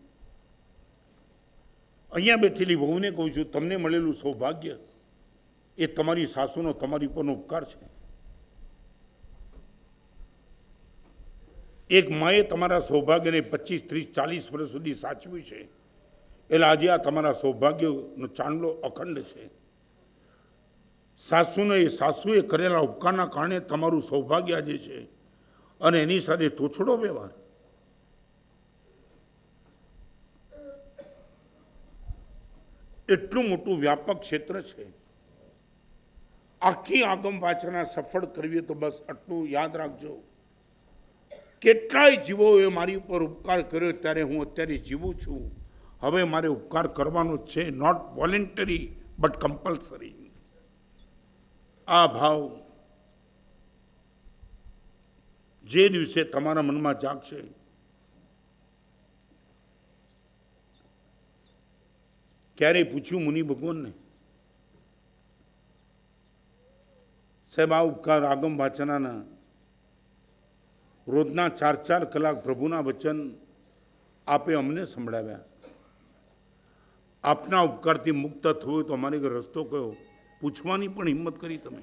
અહીંયા બેઠેલી વહુને કહું છું, તમને મળેલું સૌભાગ્ય એ તમારી સાસુનો તમારી પરનો ઉપકાર છે. એક માએ તમારા સૌભાગ્યને 25, 30, 40 વર્ષ સુધી સાચવ્યું છે. એટલે આજે આ તમારા સૌભાગ્યનો ચાંદલો અખંડ છે. સાસુએ કરેલા ઉપકારના કારણે તમારું સૌભાગ્ય આજે છે. અને એની સાથે તોછડો વ્યવહાર. એટલું મોટું વ્યાપક ક્ષેત્ર છે. આખી આગમ વાચના સફળ કરવી તો બસ આટલું યાદ રાખજો. કેટલાય જીવોએ મારી ઉપર ઉપકાર કર્યો ત્યારે હું અત્યારે જીવું છું. હવે મારે ઉપકાર કરવાનો છે, નોટ વોલેન્ટરી બટ કમ્પલસરી. આ ભાવ જે દિવસે તમારા મનમાં જાગશે, ક્યારેય પૂછ્યું મુનિ ભગવાનને, સાહેબ આ ઉપકાર આગમ વાચનાના રોજના 4-4 કલાક પ્રભુના વચન આપે અમને સંભળાવ્યા. આપના ઉપકારથી મુક્ત થયું તો અમારી ઘર રસ્તો કયો પૂછવાની પણ હિંમત કરી તમે.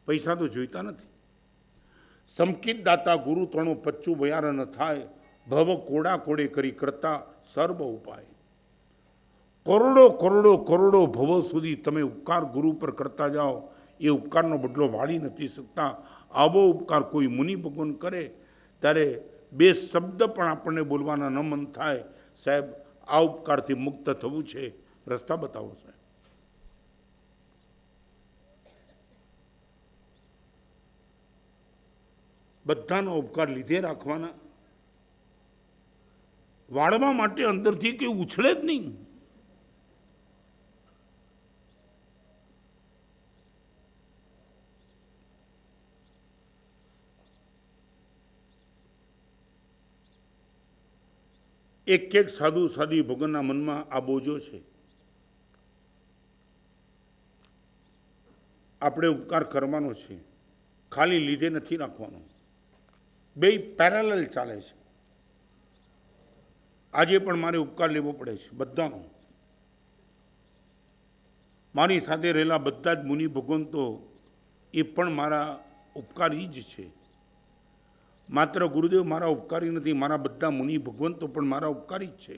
પૈસા તો જોઈતા નથી. સમકિત દાતા ગુરુ તણો પચ્ચું ભયાર ન થાય, ભવ કોડા કોડે કરી કરતા સર્વ ઉપાય. કરોડો કરોડો કરોડો ભવો સુધી તમે ઉપકાર ગુરુ પર કરતા જાઓ, એ ઉપકારનો બદલો વાળી નથી શકતા. આવો ઉપકાર કોઈ મુનિ ભગવાન કરે ત્યારે 2 શબ્દ પણ આપણને બોલવાના ન મન થાય. સાહેબ, આ ઉપકારથી મુક્ત થવું છે, રસ્તા બતાવો સાહેબ. બધાનો ઉપકાર લીધે રાખવાના, વાળવા માટે અંદરથી કંઈ ઉછળે જ નહીં. એક એક સાધુ સાધી ભગવાનના મનમાં આ બોજો છે. આપણે ઉપકાર કરવાનો છે, ખાલી લીધે નથી રાખવાનો. બે પેરેલલ ચાલે છે. આજે પણ મારે ઉપકાર લેવો પડે છે બધાનો. મારી સાથે રહેલા બધા જ મુનિ ભગવંતો એ પણ મારા ઉપકારી જ છે. માત્ર ગુરુદેવ મારા ઉપકારી નથી, મારા બધા મુનિ ભગવંતો પણ મારા ઉપકારી જ છે.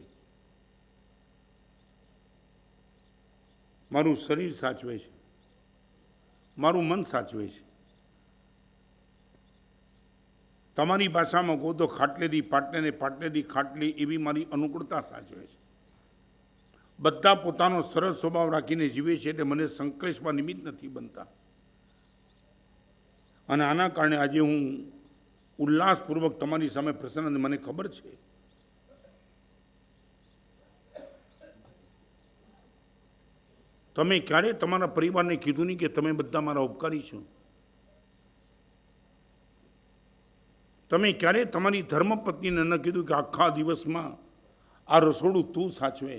મારું શરીર સાચવે છે, મારું મન સાચવે છે. તમારી ભાષામાં કહો તો ખાટલેથી પાટલે ને પાટલેથી ખાટલી એવી મારી અનુકૂળતા સાચવે છે. બધા પોતાનો સરસ સ્વભાવ રાખીને જીવે છે એટલે મને સંકલેશમાં નિમિત્ત નથી બનતા. અને આના કારણે આજે હું ઉલ્લાસપૂર્વક તમારી સામે પ્રસન્ન, મને ખબર છે તમે ક્યારે તમારા પરિવારને કીધું નહીં કે તમે બધા મારા ઉપકારી છો. તમે ક્યારે તમારી ધર્મપત્નીને ન કીધું કે આખા દિવસમાં આ રસોડું તું સાચવે.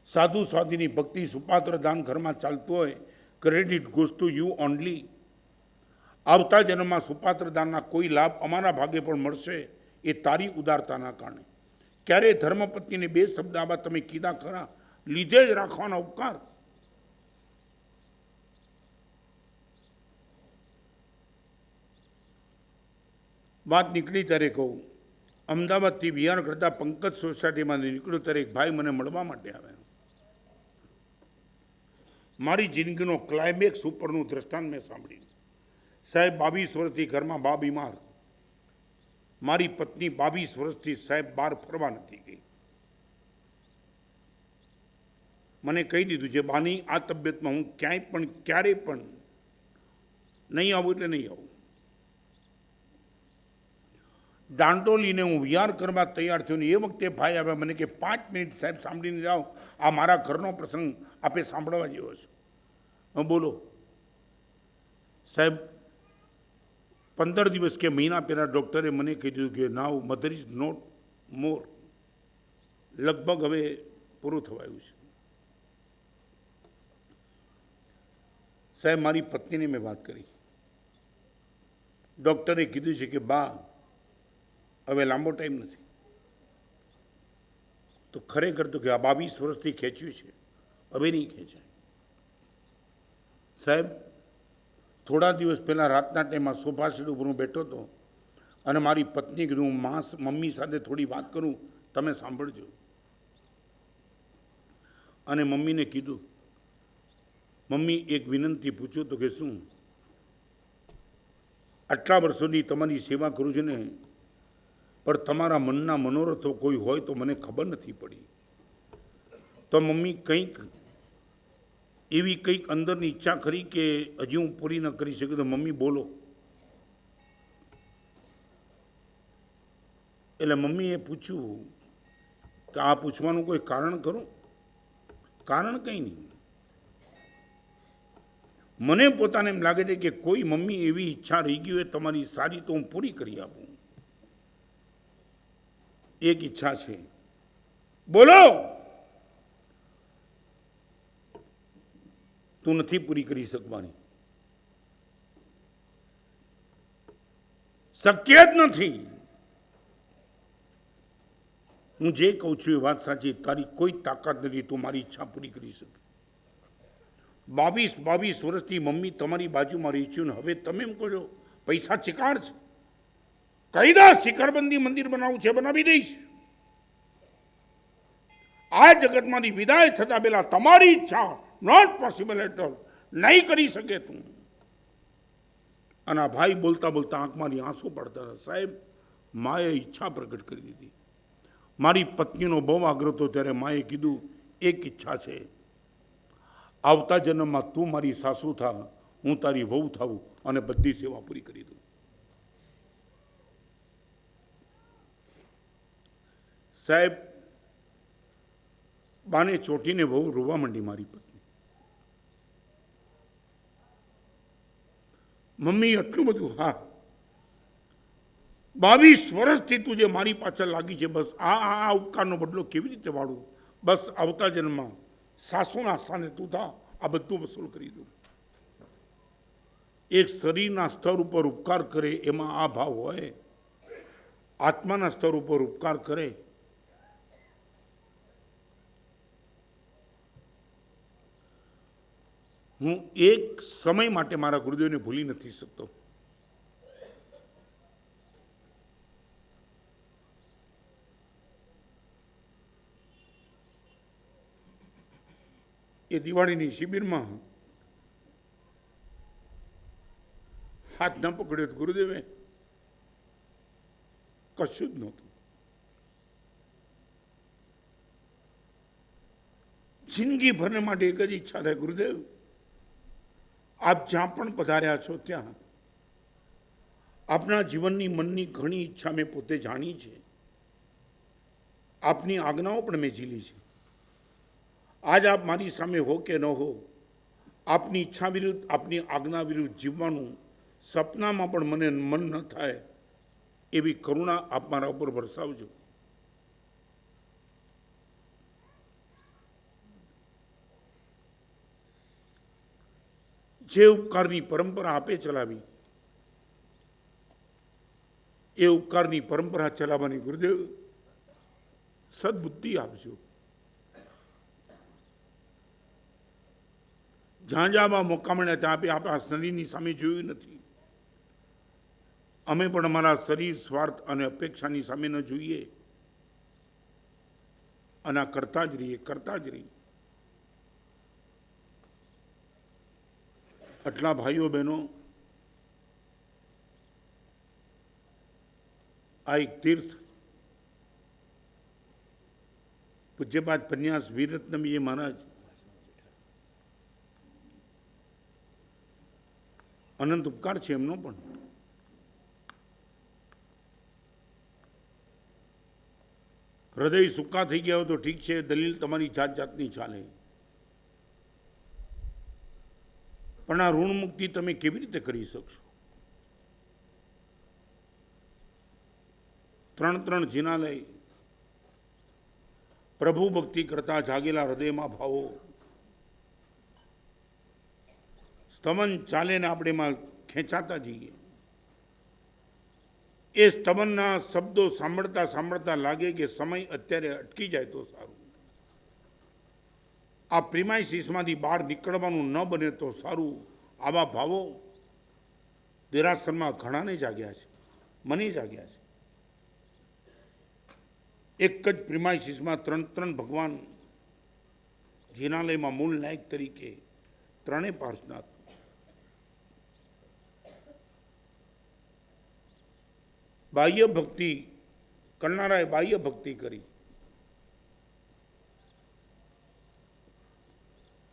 સાધુ સાધીની ભક્તિ સુપાત્ર દાન ઘરમાં ચાલતું હોય, credit goes to you only. આવતા જન્મમાં સુપાત્ર દાનના કોઈ લાભ અમારા ભાગે પણ મળશે એ તારી ઉદારતાના કારણે. ક્યારે ધર્મપત્નીને બે શબ્દ આવા તમે કીધા ખરા? લીધે જ રાખવાના ઉપકાર. વાત નીકળી ત્યારે કહું, અમદાવાદથી વિહાર કરતા પંકજ સોસાયટીમાં નીકળ્યું ત્યારે એક ભાઈ મને મળવા માટે આવ્યા. મારી જિંદગીનો ક્લાઇમેક્સ ઉપરનું દ્રષ્ટાંત મેં સાંભળ્યું. સાહેબ 22 વર્ષથી ઘરમાં બા બીમાર. મારી પત્ની 22 વર્ષથી સાહેબ બહાર ફરવા નથી ગઈ. મને કહી દીધું છે બાની આ તબિયતમાં હું ક્યાંય પણ ક્યારે પણ નહીં આવું એટલે નહીં આવું. દાંડોલીને હું વિહાર કરવા તૈયાર થયો ને એ વખતે ભાઈ આવ્યા મને કે 5 મિનિટ સાહેબ સાંભળીને જાઓ, આ મારા ઘરનો પ્રસંગ આપે સાંભળવા જેવો છે. બોલો સાહેબ. 15 દિવસ કે મહિના પહેલાં ડૉક્ટરે મને કહી દીધું કે નાવ મધર ઇઝ નોટ મોર. લગભગ હવે પૂરું થવાયું છે. સાહેબ મારી પત્નીને મેં વાત કરી. ડૉક્ટરે કીધું છે કે બા હવે લાંબો ટાઈમ નથી. તો ખરેખર તો કે આ 22 વર્ષથી ખેંચ્યું છે, હવે નહીં ખેંચાય. સાહેબ થોડા દિવસ પહેલાં રાતના ટાઈમમાં સોફા સેટ ઉપર હું બેઠો હતો અને મારી પત્ની કીધું હું મમ્મી સાથે થોડી વાત કરું, તમે સાંભળજો. અને મમ્મીને કીધું મમ્મી એક વિનંતી પૂછું તો કે શું? આટલા વર્ષોની તમારી સેવા કરું છું ને, પણ તમારા મનના મનોરથો કોઈ હોય તો મને ખબર નથી પડી. તો મમ્મી કંઈક એવી કંઈક અંદરની ઈચ્છા ખરી કે હજી હું પૂરી ન કરી શકી? તો મમ્મી બોલો. એટલે મમ્મીએ પૂછ્યું કે આ પૂછવાનું કોઈ કારણ ખરું? કારણ કંઈ નહીં. મને પોતાને એમ લાગે છે કે કોઈ મમ્મી એવી ઈચ્છા રહી ગઈ હોય તમારી સારી તો હું પૂરી કરી આપું. એક ઈચ્છા છે, બોલો. તું નથી પૂરી કરી શકવાની, શક્ય જ નથી. હું જે કહું છું એ વાત સાચી. તારી કોઈ તાકાત નથી તું મારી ઈચ્છા પૂરી કરી શકે. 22 વર્ષથી મમ્મી તમારી બાજુમાં રહી છું ને હવે તમે એમ કહો છો પૈસા ચિકાડ છે. કહી દો શિખરબંધી મંદિર બનાવવું છે, બનાવી દઈશ. આ જગતમાંથી વિદાય થતા પહેલા તમારી ઈચ્છા નોટ પોસિબલ એટ ઓલ, નહીં કરી શકે તું. અને આ ભાઈ બોલતા બોલતા આંખમાંથી આંસુ પડતા હતા. સાહેબ માએ ઈચ્છા પ્રગટ કરી દીધી. મારી પત્નીનો બહુ આગ્રહ હતો ત્યારે માએ કીધું એક ઈચ્છા છે, આવતા જન્મમાં તું મારી સાસુ થા, હું તારી વહુ થાઉં અને બધી સેવા પૂરી કરી દઉં. સાહેબ બાને ચોટીને બહુ રોવા માંડી મારી પત્ની. મમ્મી એટલું બધું, હા 22 વર્ષથી તું જે મારી પાછળ લાગી છે, બસ આ ઉપકારનો બદલો કેવી રીતે વાળું? બસ આવતા જન્મમાં સાસુના સ્થાને તું થા, આ બધું વસૂલ કરી દઉં. એક શરીરના સ્તર ઉપર ઉપકાર કરે એમાં આ ભાવ હોય, આત્માના સ્તર ઉપર ઉપકાર કરે. હું એક સમય માટે મારા ગુરુદેવને ભૂલી નથી શકતો. એ દિવાળીની શિબિરમાં હાથ ન પકડ્યો ગુરુદેવે, કશું જ નહોતું. જિંદગી ભરને માટે એક જ ઈચ્છા થાય, ગુરુદેવ આપ જ્યાં પણ પધાર્યા છો ત્યાં આપના જીવનની મનની ઘણી ઈચ્છા મેં પોતે જાણી છે, આપની આજ્ઞાઓ પણ મેં ઝીલી છે. આજ આપ મારી સામે હો કે ન હો, આપની ઈચ્છા વિરુદ્ધ, આપની આજ્ઞા વિરુદ્ધ જીવવાનું સપનામાં પણ મને મન ન થાય એવી કરુણા આપ મારા ઉપર વરસાવજો. જે ઉપકારની પરંપરા આપે ચલાવી, એ ઉપકારની પરંપરા ચલાવવાની ગુરુદેવ સદબુદ્ધિ આપજો. જ્યાં જ્યાં મોકા મળ્યા ત્યાં આપણા શરીરની સામે જોયું નથી. અમે પણ અમારા શરીર, સ્વાર્થ અને અપેક્ષાની સામે ન જોઈએ અને કરતા જ રહીએ, કરતા જ રહીએ. આટલા ભાઈઓ બહેનો, આ એક તીર્થ પૂજ્યપાદ પન્યાસ વીરરત્નમજી મહારાજ અનંત ઉપકાર છે એમનો પણ. હૃદય સૂકા થઈ ગયા હોય તો ઠીક છે, દલીલ તમારી જાત જાતની ચાલે, પણ આ ઋણ મુક્તિ તમે કેવી રીતે કરી શકશો? 3 જિનાલય, પ્રભુ ભક્તિ કરતા જાગેલા હૃદયમાં ભાવો, સ્તમન ચાલે ને આપણે એમાં ખેંચાતા જઈએ. એ સ્તમનના શબ્દો સાંભળતા સાંભળતા લાગે કે સમય અત્યારે અટકી જાય તો સારું. આ પ્રિમાઇસીસમાંથી બહાર નીકળવાનું ન બને તો સારું. આવા ભાવો દેરાસરમાં ઘણાને જાગ્યા છે, મને જાગ્યા છે. એક જ પ્રિમાઇસીસમાં 3 ભગવાન જિનાલયમાં મૂળ નાયક તરીકે, 3 પાર્શ્વનાથ. બાહ્ય ભક્તિ કરનારાએ બાહ્ય ભક્તિ કરી,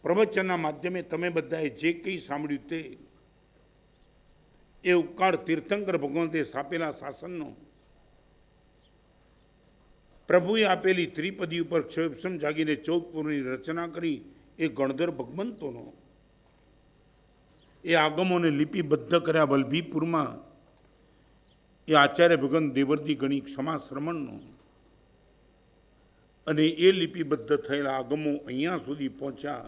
પ્રવચનના માધ્યમે તમે બધાએ જે કંઈ સાંભળ્યું તે એ ઉપકાર તીર્થંકર ભગવંતે સ્થાપેલા શાસનનો, પ્રભુએ આપેલી ત્રિપદી ઉપર ક્ષોભસમ જાગીને 14 પૂરની રચના કરી એ ગણધર ભગવંતોનો, એ આગમોને લિપિબદ્ધ કર્યા વલ્લભીપુરમાં એ આચાર્ય ભગવાન દેવર્દી ગણી ક્ષમા શ્રમણનો, અને એ લિપિબદ્ધ થયેલા આગમો અહીંયા સુધી પહોંચ્યા,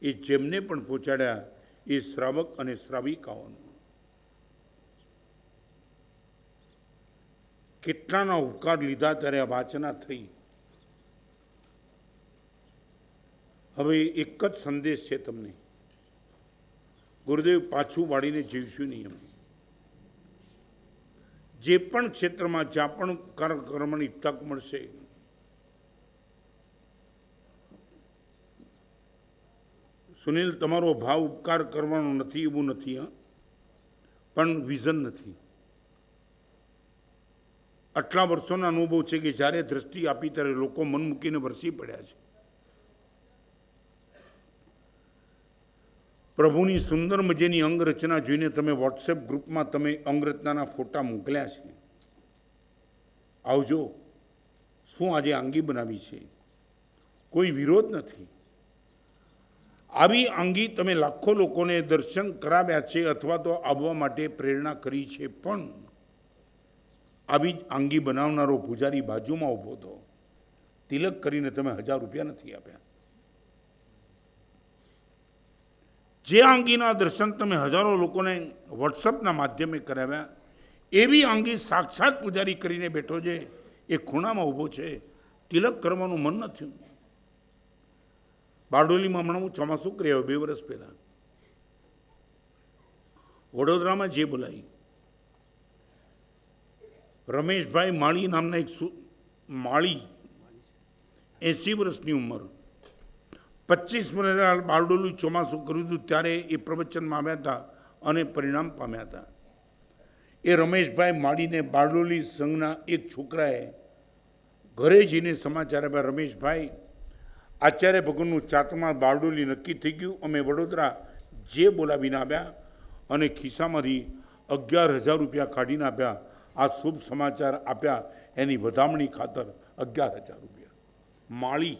એ જેમને પણ પહોંચાડ્યા એ શ્રાવક અને શ્રાવિકાઓનો. કેટલાના ઉપકાર લીધા ત્યારે આ વાચના થઈ. હવે એક જ સંદેશ છે તમને, ગુરુદેવ પાછું વાળીને જીવશું નહીં. અમે જે પણ ક્ષેત્રમાં જ્યાં પણ કાર્યક્રમની તક મળશે, સુનિલ તમારો ભાવ ઉપકાર કરવાનો નથી એવું નથી, પણ વિઝન નથી. આટલા વર્ષોના અનુભવ છે કે જ્યારે દ્રષ્ટિ આપી ત્યારે લોકો મન મૂકીને વરસી પડ્યા છે. પ્રભુની સુંદર મજાની અંગરચના જોઈને તમે વોટ્સએપ ગ્રુપમાં તમે અંગરચનાના ફોટા મોકલ્યા છે. આવજો, શું આજે આંગી બનાવી છે, કોઈ વિરોધ નથી. આવી આંગી તમે લાખો લોકોને દર્શન કરાવ્યા છે અથવા તો આવવા માટે પ્રેરણા કરી છે, પણ આવી જ આંગી બનાવનારો પૂજારી બાજુમાં ઊભો હતો. તિલક કરીને તમે 1000 રૂપિયા નથી આપ્યા. જે આંગીના દર્શન તમે હજારો લોકોને વોટ્સઅપના માધ્યમે કરાવ્યા, એવી આંગી સાક્ષાત પૂજારી કરીને બેઠો છે, એ ખૂણામાં ઊભો છે, તિલક કરવાનું મન નથી. બારડોલીમાં હમણાં હું ચોમાસું કરી આવ્યો 2 વર્ષ પહેલાં. વડોદરામાં જે બોલાવી, રમેશભાઈ માળી નામના એક માળી, 80 વર્ષની ઉંમર, 25 વર્ષ બારડોલી ચોમાસું કર્યું હતું ત્યારે એ પ્રવચનમાં આવ્યા હતા અને પરિણામ પામ્યા હતા. એ રમેશભાઈ માળીને બારડોલી સંઘના એક છોકરાએ ઘરે જઈને સમાચાર આપ્યા, રમેશભાઈ આચાર્ય ભગવાનનું ચાતમાં બારડોલી નક્કી થઈ ગયું, અમે વડોદરા જે બોલાવીને આવ્યા અને ખિસ્સામાંથી 11,000 રૂપિયા કાઢીને આપ્યા, આ શુભ સમાચાર આપ્યા, એની વધામણી ખાતર 11,000 રૂપિયા. માળી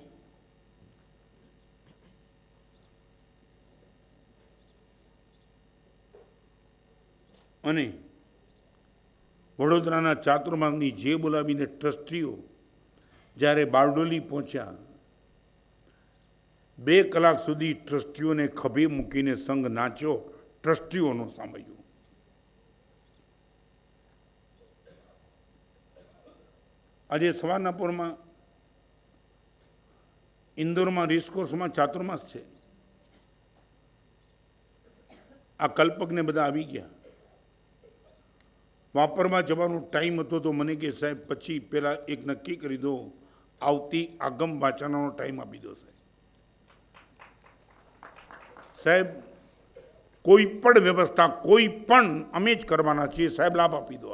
અને વડોદરાના ચાતુર્માસની જે બોલાવીને ટ્રસ્ટીઓ જ્યારે બારડોલી પહોંચ્યા, 2 કલાક સુધી ટ્રસ્ટીઓને ખભે મૂકીને સંઘ નાચ્યો, ટ્રસ્ટીઓનો સાંભળ્યું. આજે સવારના પોરમાં ઇન્દોરમાં રેસકોર્સમાં ચાતુર્માસ છે. આ કલ્પકને બધા આવી ગયા. વાપરમાં જવાનો ટાઈમ હતો તો મને કે સાહેબ પછી પહેલાં એક નક્કી કરી દો, આવતી આગમ વાંચવાનો ટાઈમ આપી દો. સાહેબ કોઈ પણ વ્યવસ્થા કોઈ પણ અમે જ કરવાના છીએ સાહેબ, લાભ આપી દો.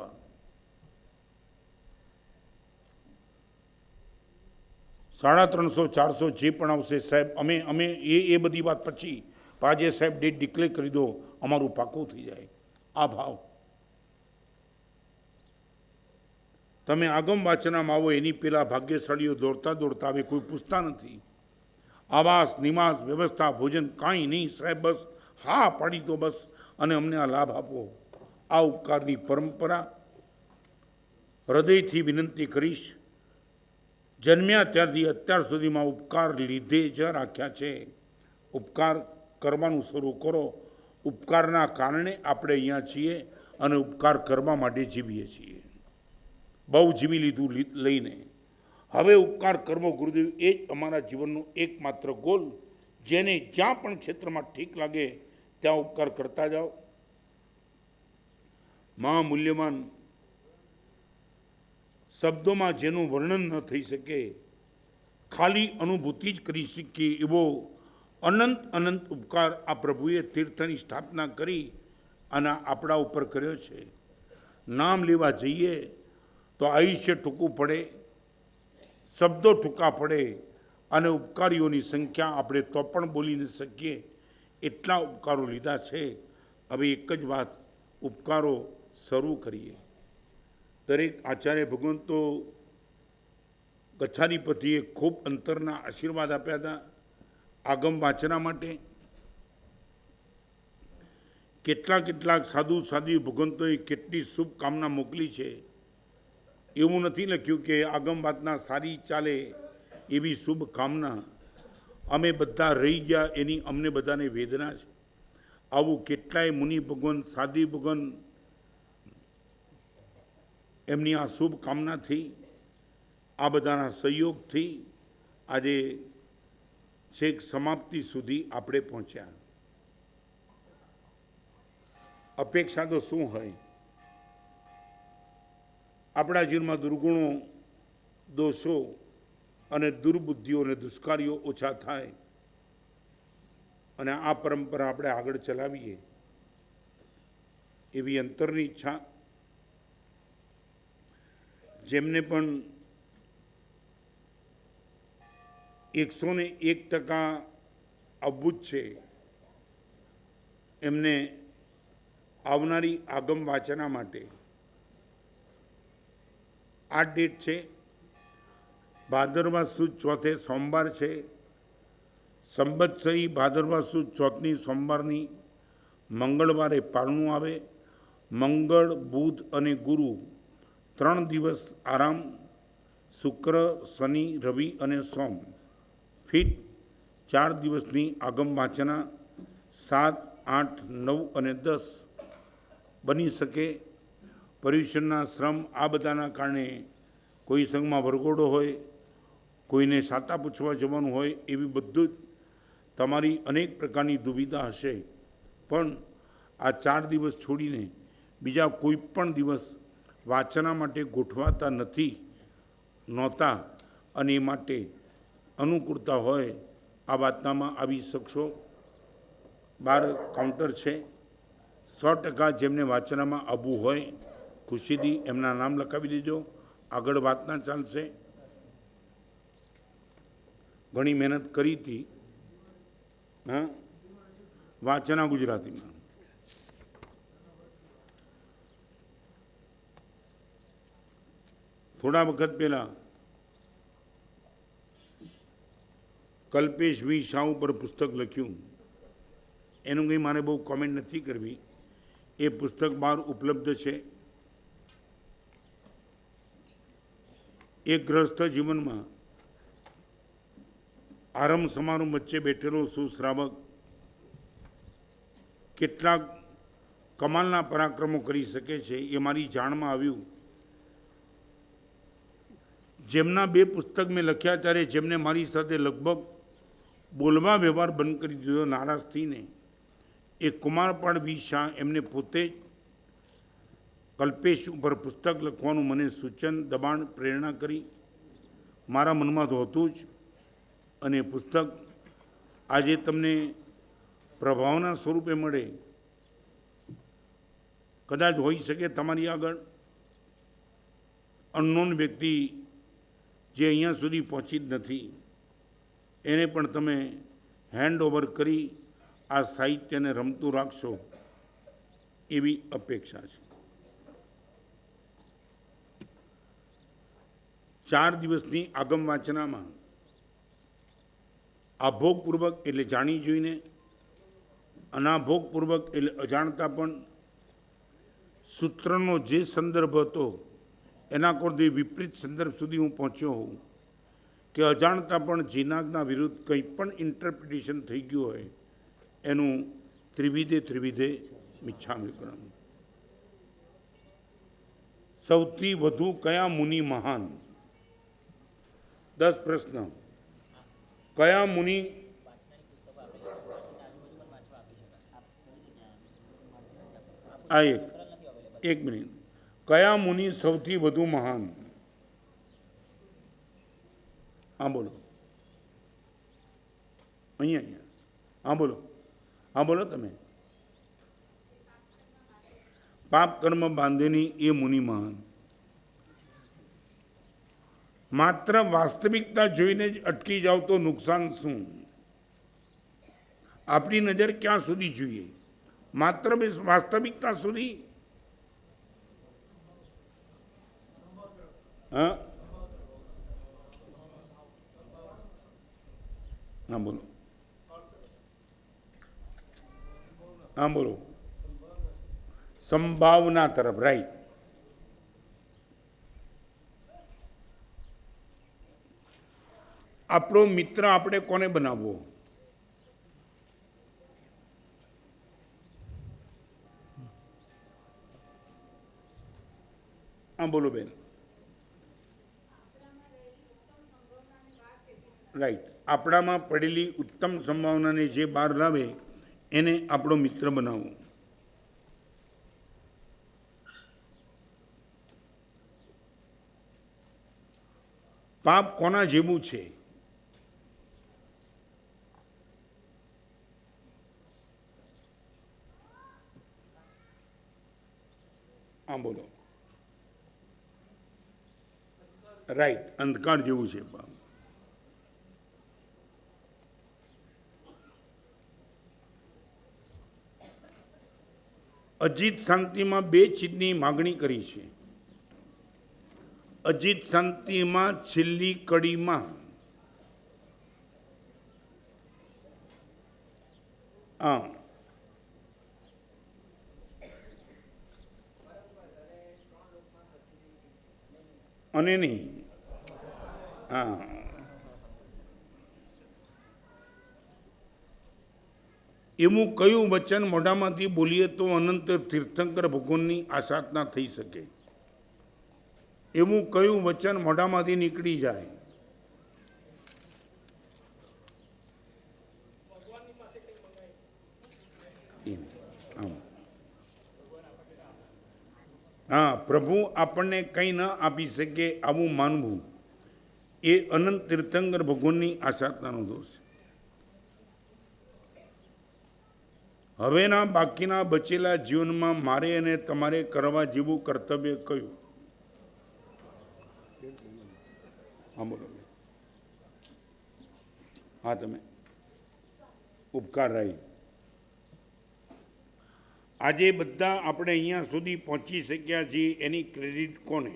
350 400 જે પણ આવશે સાહેબ, અમે એ બધી વાત પછી આજે સાહેબ ડેટ ડિક્લેર કરી દો, અમારું પાકું થઈ જાય. આ ભાવ તમે આગમ વાંચનામાં આવો એની પહેલાં ભાગ્યશાળીઓ દોડતા દોડતા આવે, કોઈ પૂછતા નથી. આવાસ નિવાસ વ્યવસ્થા ભોજન કાંઈ નહીં સાહેબ, બસ હા પાડી દો બસ, અને અમને આ લાભ આપો. આ ઉપકારની પરંપરા હૃદયથી વિનંતી કરીશ. જન્મ્યા ત્યારથી અત્યાર સુધીમાં ઉપકાર લીધે જ રાખ્યા છે. ઉપકાર કરવાનું શરૂ કરો. ઉપકારના કારણે આપણે અહીંયા છીએ અને ઉપકાર કરવા માટે જીવીએ છીએ. બહુ જીવી લીધું લઈને હવે ઉપકાર કરવો ગુરુદેવ, એ જ અમારા જીવનનો એકમાત્ર ગોલ. જેને જ્યાં પણ ક્ષેત્રમાં ઠીક લાગે ત્યાં ઉપકાર કરતા જાઓ. મહામૂલ્યવાન શબ્દોમાં જેનું વર્ણન ન થઈ શકે, ખાલી અનુભૂતિ જ કરી શકીએ એવો અનંત અનંત ઉપકાર આ પ્રભુએ તીર્થની સ્થાપના કરી અને આપણા ઉપર કર્યો છે. નામ લેવા જઈએ તો આયુષ્ય ટૂંકું પડે, શબ્દો ટૂંકા પડે અને ઉપકારીઓની સંખ્યા આપણે તો પણ બોલી ન શકીએ, એટલા ઉપકારો લીધા છે. હવે એક જ વાત, ઉપકારો શરૂ કરીએ. દરેક આચાર્ય ભગવાન તો ગચ્છાધિપતિએ ખૂબ અંતરના આશીર્વાદ આપ્યા હતા આગમ વાંચના માટે. કેટલાક સાધુ સાધ્વી ભગવંતોએ કેટલી શુભકામના મોકલી છે. એવું નથી લખ્યું કે આગમ વાંચના સારી ચાલે એવી શુભકામના. અમે બધા રહી ગયા એની અમને બધાને વેદના છે. આવું કેટલાય મુનિ ભગવાન સાધ્વી ભગવાન એમની આ શુભકામનાથી, આ બધાના સહયોગથી આજે છેક સમાપ્તિ સુધી આપણે પહોંચ્યા. અપેક્ષા તો શું હોય? આપણા જીવનમાં દુર્ગુણો, દોષો અને દુર્બુદ્ધિઓ અને દુષ્કારીઓ ઓછા થાય અને આ પરંપરા આપણે આગળ ચલાવીએ એવી અંતરની ઈચ્છા. જેમને પણ 101% અબૂત છે એમને આવનારી આગમ વાંચના માટે આ ડેટ છે. ભાદરવા સુદ ચોથે સોમવાર છે. સંવત્સરી ભાદરવા સુદ ચોથની સોમવારની મંગળવારે પારણું આવે. મંગળ, બુધ અને ગુરુ 3 દિવસ આરામ, શુક્ર, શનિ, રવિ અને સોમ. ફિટ 4 દિવસની આગમ વાંચના 7, 8, 9 અને 10. બની શકે પર્યુષણના શ્રમ આ બધાના કારણે કોઈ સંઘમાં વરઘોડો હોય, કોઈને સાતા પૂછવા જવાનું હોય, એવી બધું જ તમારી અનેક પ્રકારની દુવિધા હશે. પણ આ 4 દિવસ છોડીને બીજા કોઈ પણ દિવસ વાંચના માટે ગોઠવાતા નહોતા અને એ માટે અનુકૂળતા હોય આ વાતનામાં આવી શકશો. 12 કાઉન્ટર છે. 100% જેમને વાંચનામાં આવવું હોય ખુશીથી એમના નામ લખાવી દેજો. આગળ વાતના ચાલશે. ઘણી મહેનત કરી હતી. હા, વાંચના ગુજરાતીમાં. થોડા વખત પહેલાં કલ્પેશ વી શાહ ઉપર પુસ્તક લખ્યું. એનું કંઈ મારે બહુ કોમેન્ટ નથી કરવી. એ પુસ્તક બહાર ઉપલબ્ધ છે. એક ગ્રસ્ત જીવનમાં આરંભ સમારંભ વચ્ચે બેઠેલો સુશ્રાવક કેટલાક કમાલના પરાક્રમો કરી શકે છે એ મારી જાણમાં આવ્યું. જેમના 2 પુસ્તક મેં લખ્યા ત્યારે જેમને મારી સાથે લગભગ બોલવા વ્યવહાર બંધ કરી દીધો નારાજ થઈને, એ કુમારપાળ વી શાહ એમને પોતે જ કલ્પેશ ઉપર પુસ્તક લખવાનું મને સૂચન, દબાણ, પ્રેરણા કરી. મારા મનમાં તો હતું જ. અને પુસ્તક આજે તમને પ્રભાવના સ્વરૂપે મળે. કદાચ હોઈ શકે તમારી આગળ અનનોન વ્યક્તિ જે અહીંયા સુધી પહોંચી જ નથી, એને પણ તમે હેન્ડ ઓવર કરી આ સાહિત્યને રમતું રાખશો એવી અપેક્ષા છે. 4 દિવસની આગમ વાંચનામાં આભોગપૂર્વક એટલે જાણી જોઈને, અનાભોગપૂર્વક એટલે અજાણતા પણ સૂત્રનો જે સંદર્ભ હતો એના કોર્થી વિપરીત સંદર્ભ સુધી હું પહોંચ્યો હોઉં કે અજાણતા પણ જીનાગના વિરુદ્ધ કંઈ પણ ઇન્ટરપ્રિટેશન થઈ ગયું હોય એનું ત્રિવિધે મિચ્છામિ કૃતમ. સૌથી વધુ કયા મુનિ મહાન? 10 પ્રશ્ન. કયા મુનિ? આ એક મિનિટ. કયા મુનિ સૌથી વધુ મહાન? હા બોલો. અહીંયા. હા બોલો તમે. પાપ કર્મ બાંધેની એ મુનિ મહાન. માત્ર વાસ્તવિકતા જોઈને જ અટકી જાવ તો નુકસાન શું? આપણી નજર ક્યાં સુધી જોઈએ? માત્ર વાસ્તવિકતા સુધી? હા બોલો. હા બોલો. સંભાવના તરફ. રાઈટ. આપણો મિત્ર આપણે કોને બનાવવો? હા બોલો બેન. રાઈટ. આપણામાં પડેલી ઉત્તમ સંભાવનાને જે બહાર લાવે એને આપણો મિત્ર બનાવવો. પાપ કોના જેવું છે? હા બોલો. રાઈટ. અંધકાર જેવું છે પાપ. અજીત શાંતિમાં 2 ચીજની માગણી કરી છે. અજીત શાંતિમાં છેલ્લી કડીમાં અને નહીં. હા, એવું કયું વચન મોઢામાંથી બોલીએ તો અનંત તીર્થંકર ભગવાનની આસાધના થઈ શકે? એવું કયું વચન મોઢામાંથી નીકળી જાય? હા, પ્રભુ આપણને કંઈ ન આપી શકે આવું માનવું એ અનંત તીર્થંકર ભગવાનની આસાધનાનો દોષ છે. હવેના બાકીના બચેલા જીવનમાં મારે અને તમારે કરવા જેવું કર્તવ્ય કયું? હા, બોલો. હા, તમે ઉપકાર રહી. આજે બધા આપણે અહીંયા સુધી પહોંચી શક્યા છીએ એની ક્રેડિટ કોને?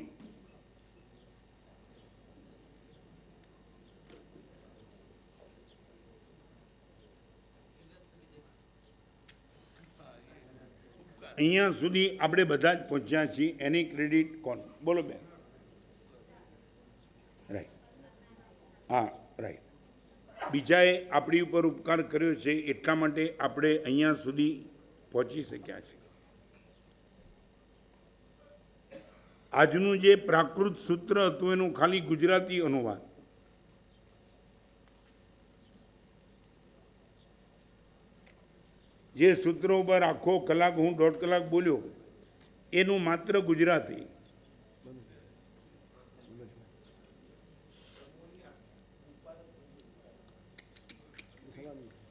અહીંયા સુધી આપણે બધા જ પહોંચ્યા છીએ એની ક્રેડિટ કોણ? બોલો બેન. રાઈટ. હા, રાઈટ. બીજાએ આપણી ઉપર ઉપકાર કર્યો છે એટલા માટે આપણે અહીંયા સુધી પહોંચી શક્યા છે. આજનું જે પ્રાકૃત સૂત્ર હતું એનું ખાલી ગુજરાતી અનુવાદ જે સૂત્રો ઉપર આખો કલાક હું 1.5 કલાક બોલ્યો એનું માત્ર ગુજરાતી.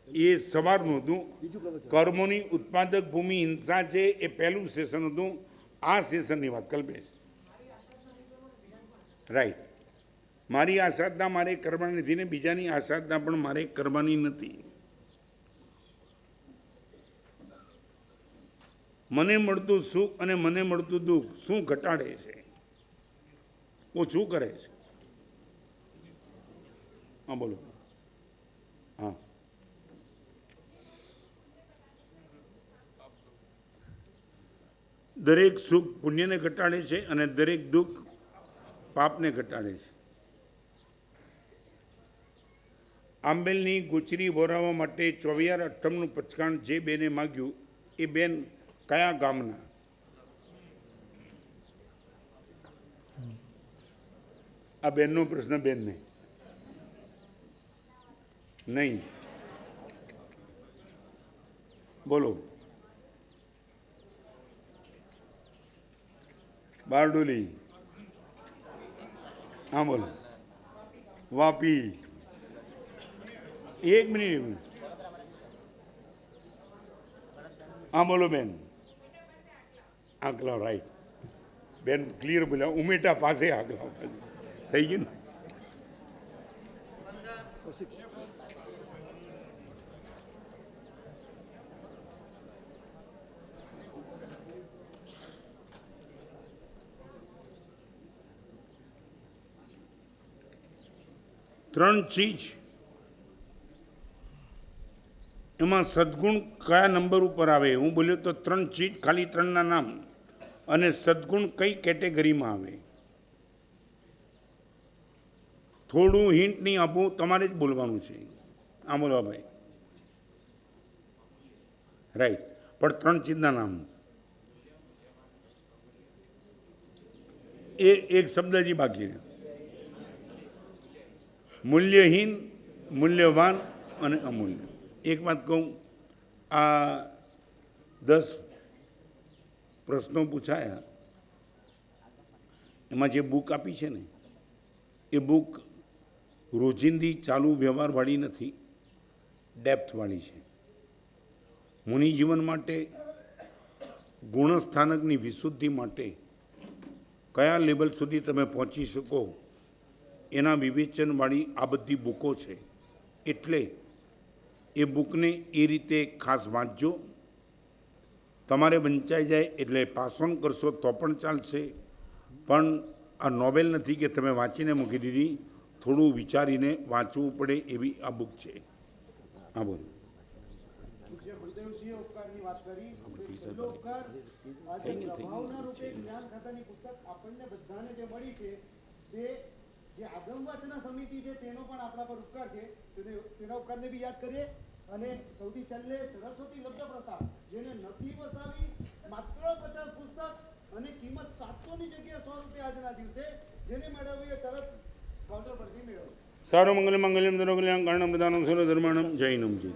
એ સવારનું હતું. કર્મોની ઉત્પાદક ભૂમિ હિંસા છે એ પહેલું સેશન હતું. આ સેશનની વાત કલ્પેશ. રાઈટ. મારી આસાધના મારે કરવાની નથી ને બીજાની આસાધના પણ મારે કરવાની નથી. મને મળતું સુખ અને મને મળતું દુઃખ શું ઘટાડે છે? ઓછું કરે છે? હા, બોલો. હા, દરેક સુખ પુણ્યને ઘટાડે છે અને દરેક દુઃખ પાપને ઘટાડે છે. આંબેલની ગુચરી વોરાવવા માટે 24/8નું પચકાણ જે બેને માગ્યું એ બેન કયા ગામના? આ બેનનો પ્રશ્ન બેનને નહીં. બોલો. બારડોલી. હા, બોલો. વાપી. એક મિનિટ. હા, બોલો બેન. આંકલા. રાઈટ. બેન ક્લિયર બોલ્યા. ઉમેટા પાસે આંકલા થઈ ગયું ને. ત્રણ ચીજ એમાં સદગુણ કયા નંબર ઉપર આવે? હું બોલ્યો તો 3 ચીજ, ખાલી 3ના નામ. અને સદગુણ કઈ કેટેગરીમાં આવે? થોડું હિન્ટ નહીં આપું, તમારે જ બોલવાનું છે. આ બોલવા ભાઈ. રાઈટ. પણ 3 ચીજના નામ. એ એક શબ્દ જ બાકી છે. મૂલ્યહીન, મૂલ્યવાન અને અમૂલ્ય. એક વાત કહું, આ 10 પ્રશ્નો પૂછાયા એમાં જે બુક આપી છે ને એ બુક રોજિંદી ચાલુ વ્યવહારવાળી નથી, ડેપ્થવાળી છે. મુનિ જીવન માટે, ગુણસ્થાનકની વિશુદ્ધિ માટે કયા લેવલ સુધી તમે પહોંચી શકો એના વિવેચનવાળી આ બધી બુકો છે. એટલે એ બુકને એ રીતે ખાસ વાંચજો. તમારે વંચાઈ જાય એટલે પાસ ઓન કરશો તો પણ ચાલશે, પણ આ નોવેલ નથી કે તમે વાંચીને મૂકી દીધી. થોડું વિચારીને વાંચવું પડે એવી આ બુક છે. હા, બોલો. તે જે આગમ વાંચના સમિતિ છે તેનો પણ આપણા પર ઉપકાર છે, તેના ઉપકારને બી યાદ કરીએ. અને સૌથી છેલ્લે સરસ્વતી લબ્ધ પ્રસાદ, જેને નથી વસાવી માત્ર 50 પુસ્તક અને કિંમત 700 ની જગ્યાએ 100 રૂપિયા આજના દિવસે જેને મેળવવી એ તરત કાઉન્ટર પરથી મેળવો. સારો મંગલમ મંગલમ ધનો કલ્યાણ કારણમ પ્રધાનમ સર્વ ધર્માણમ જૈનમ જય.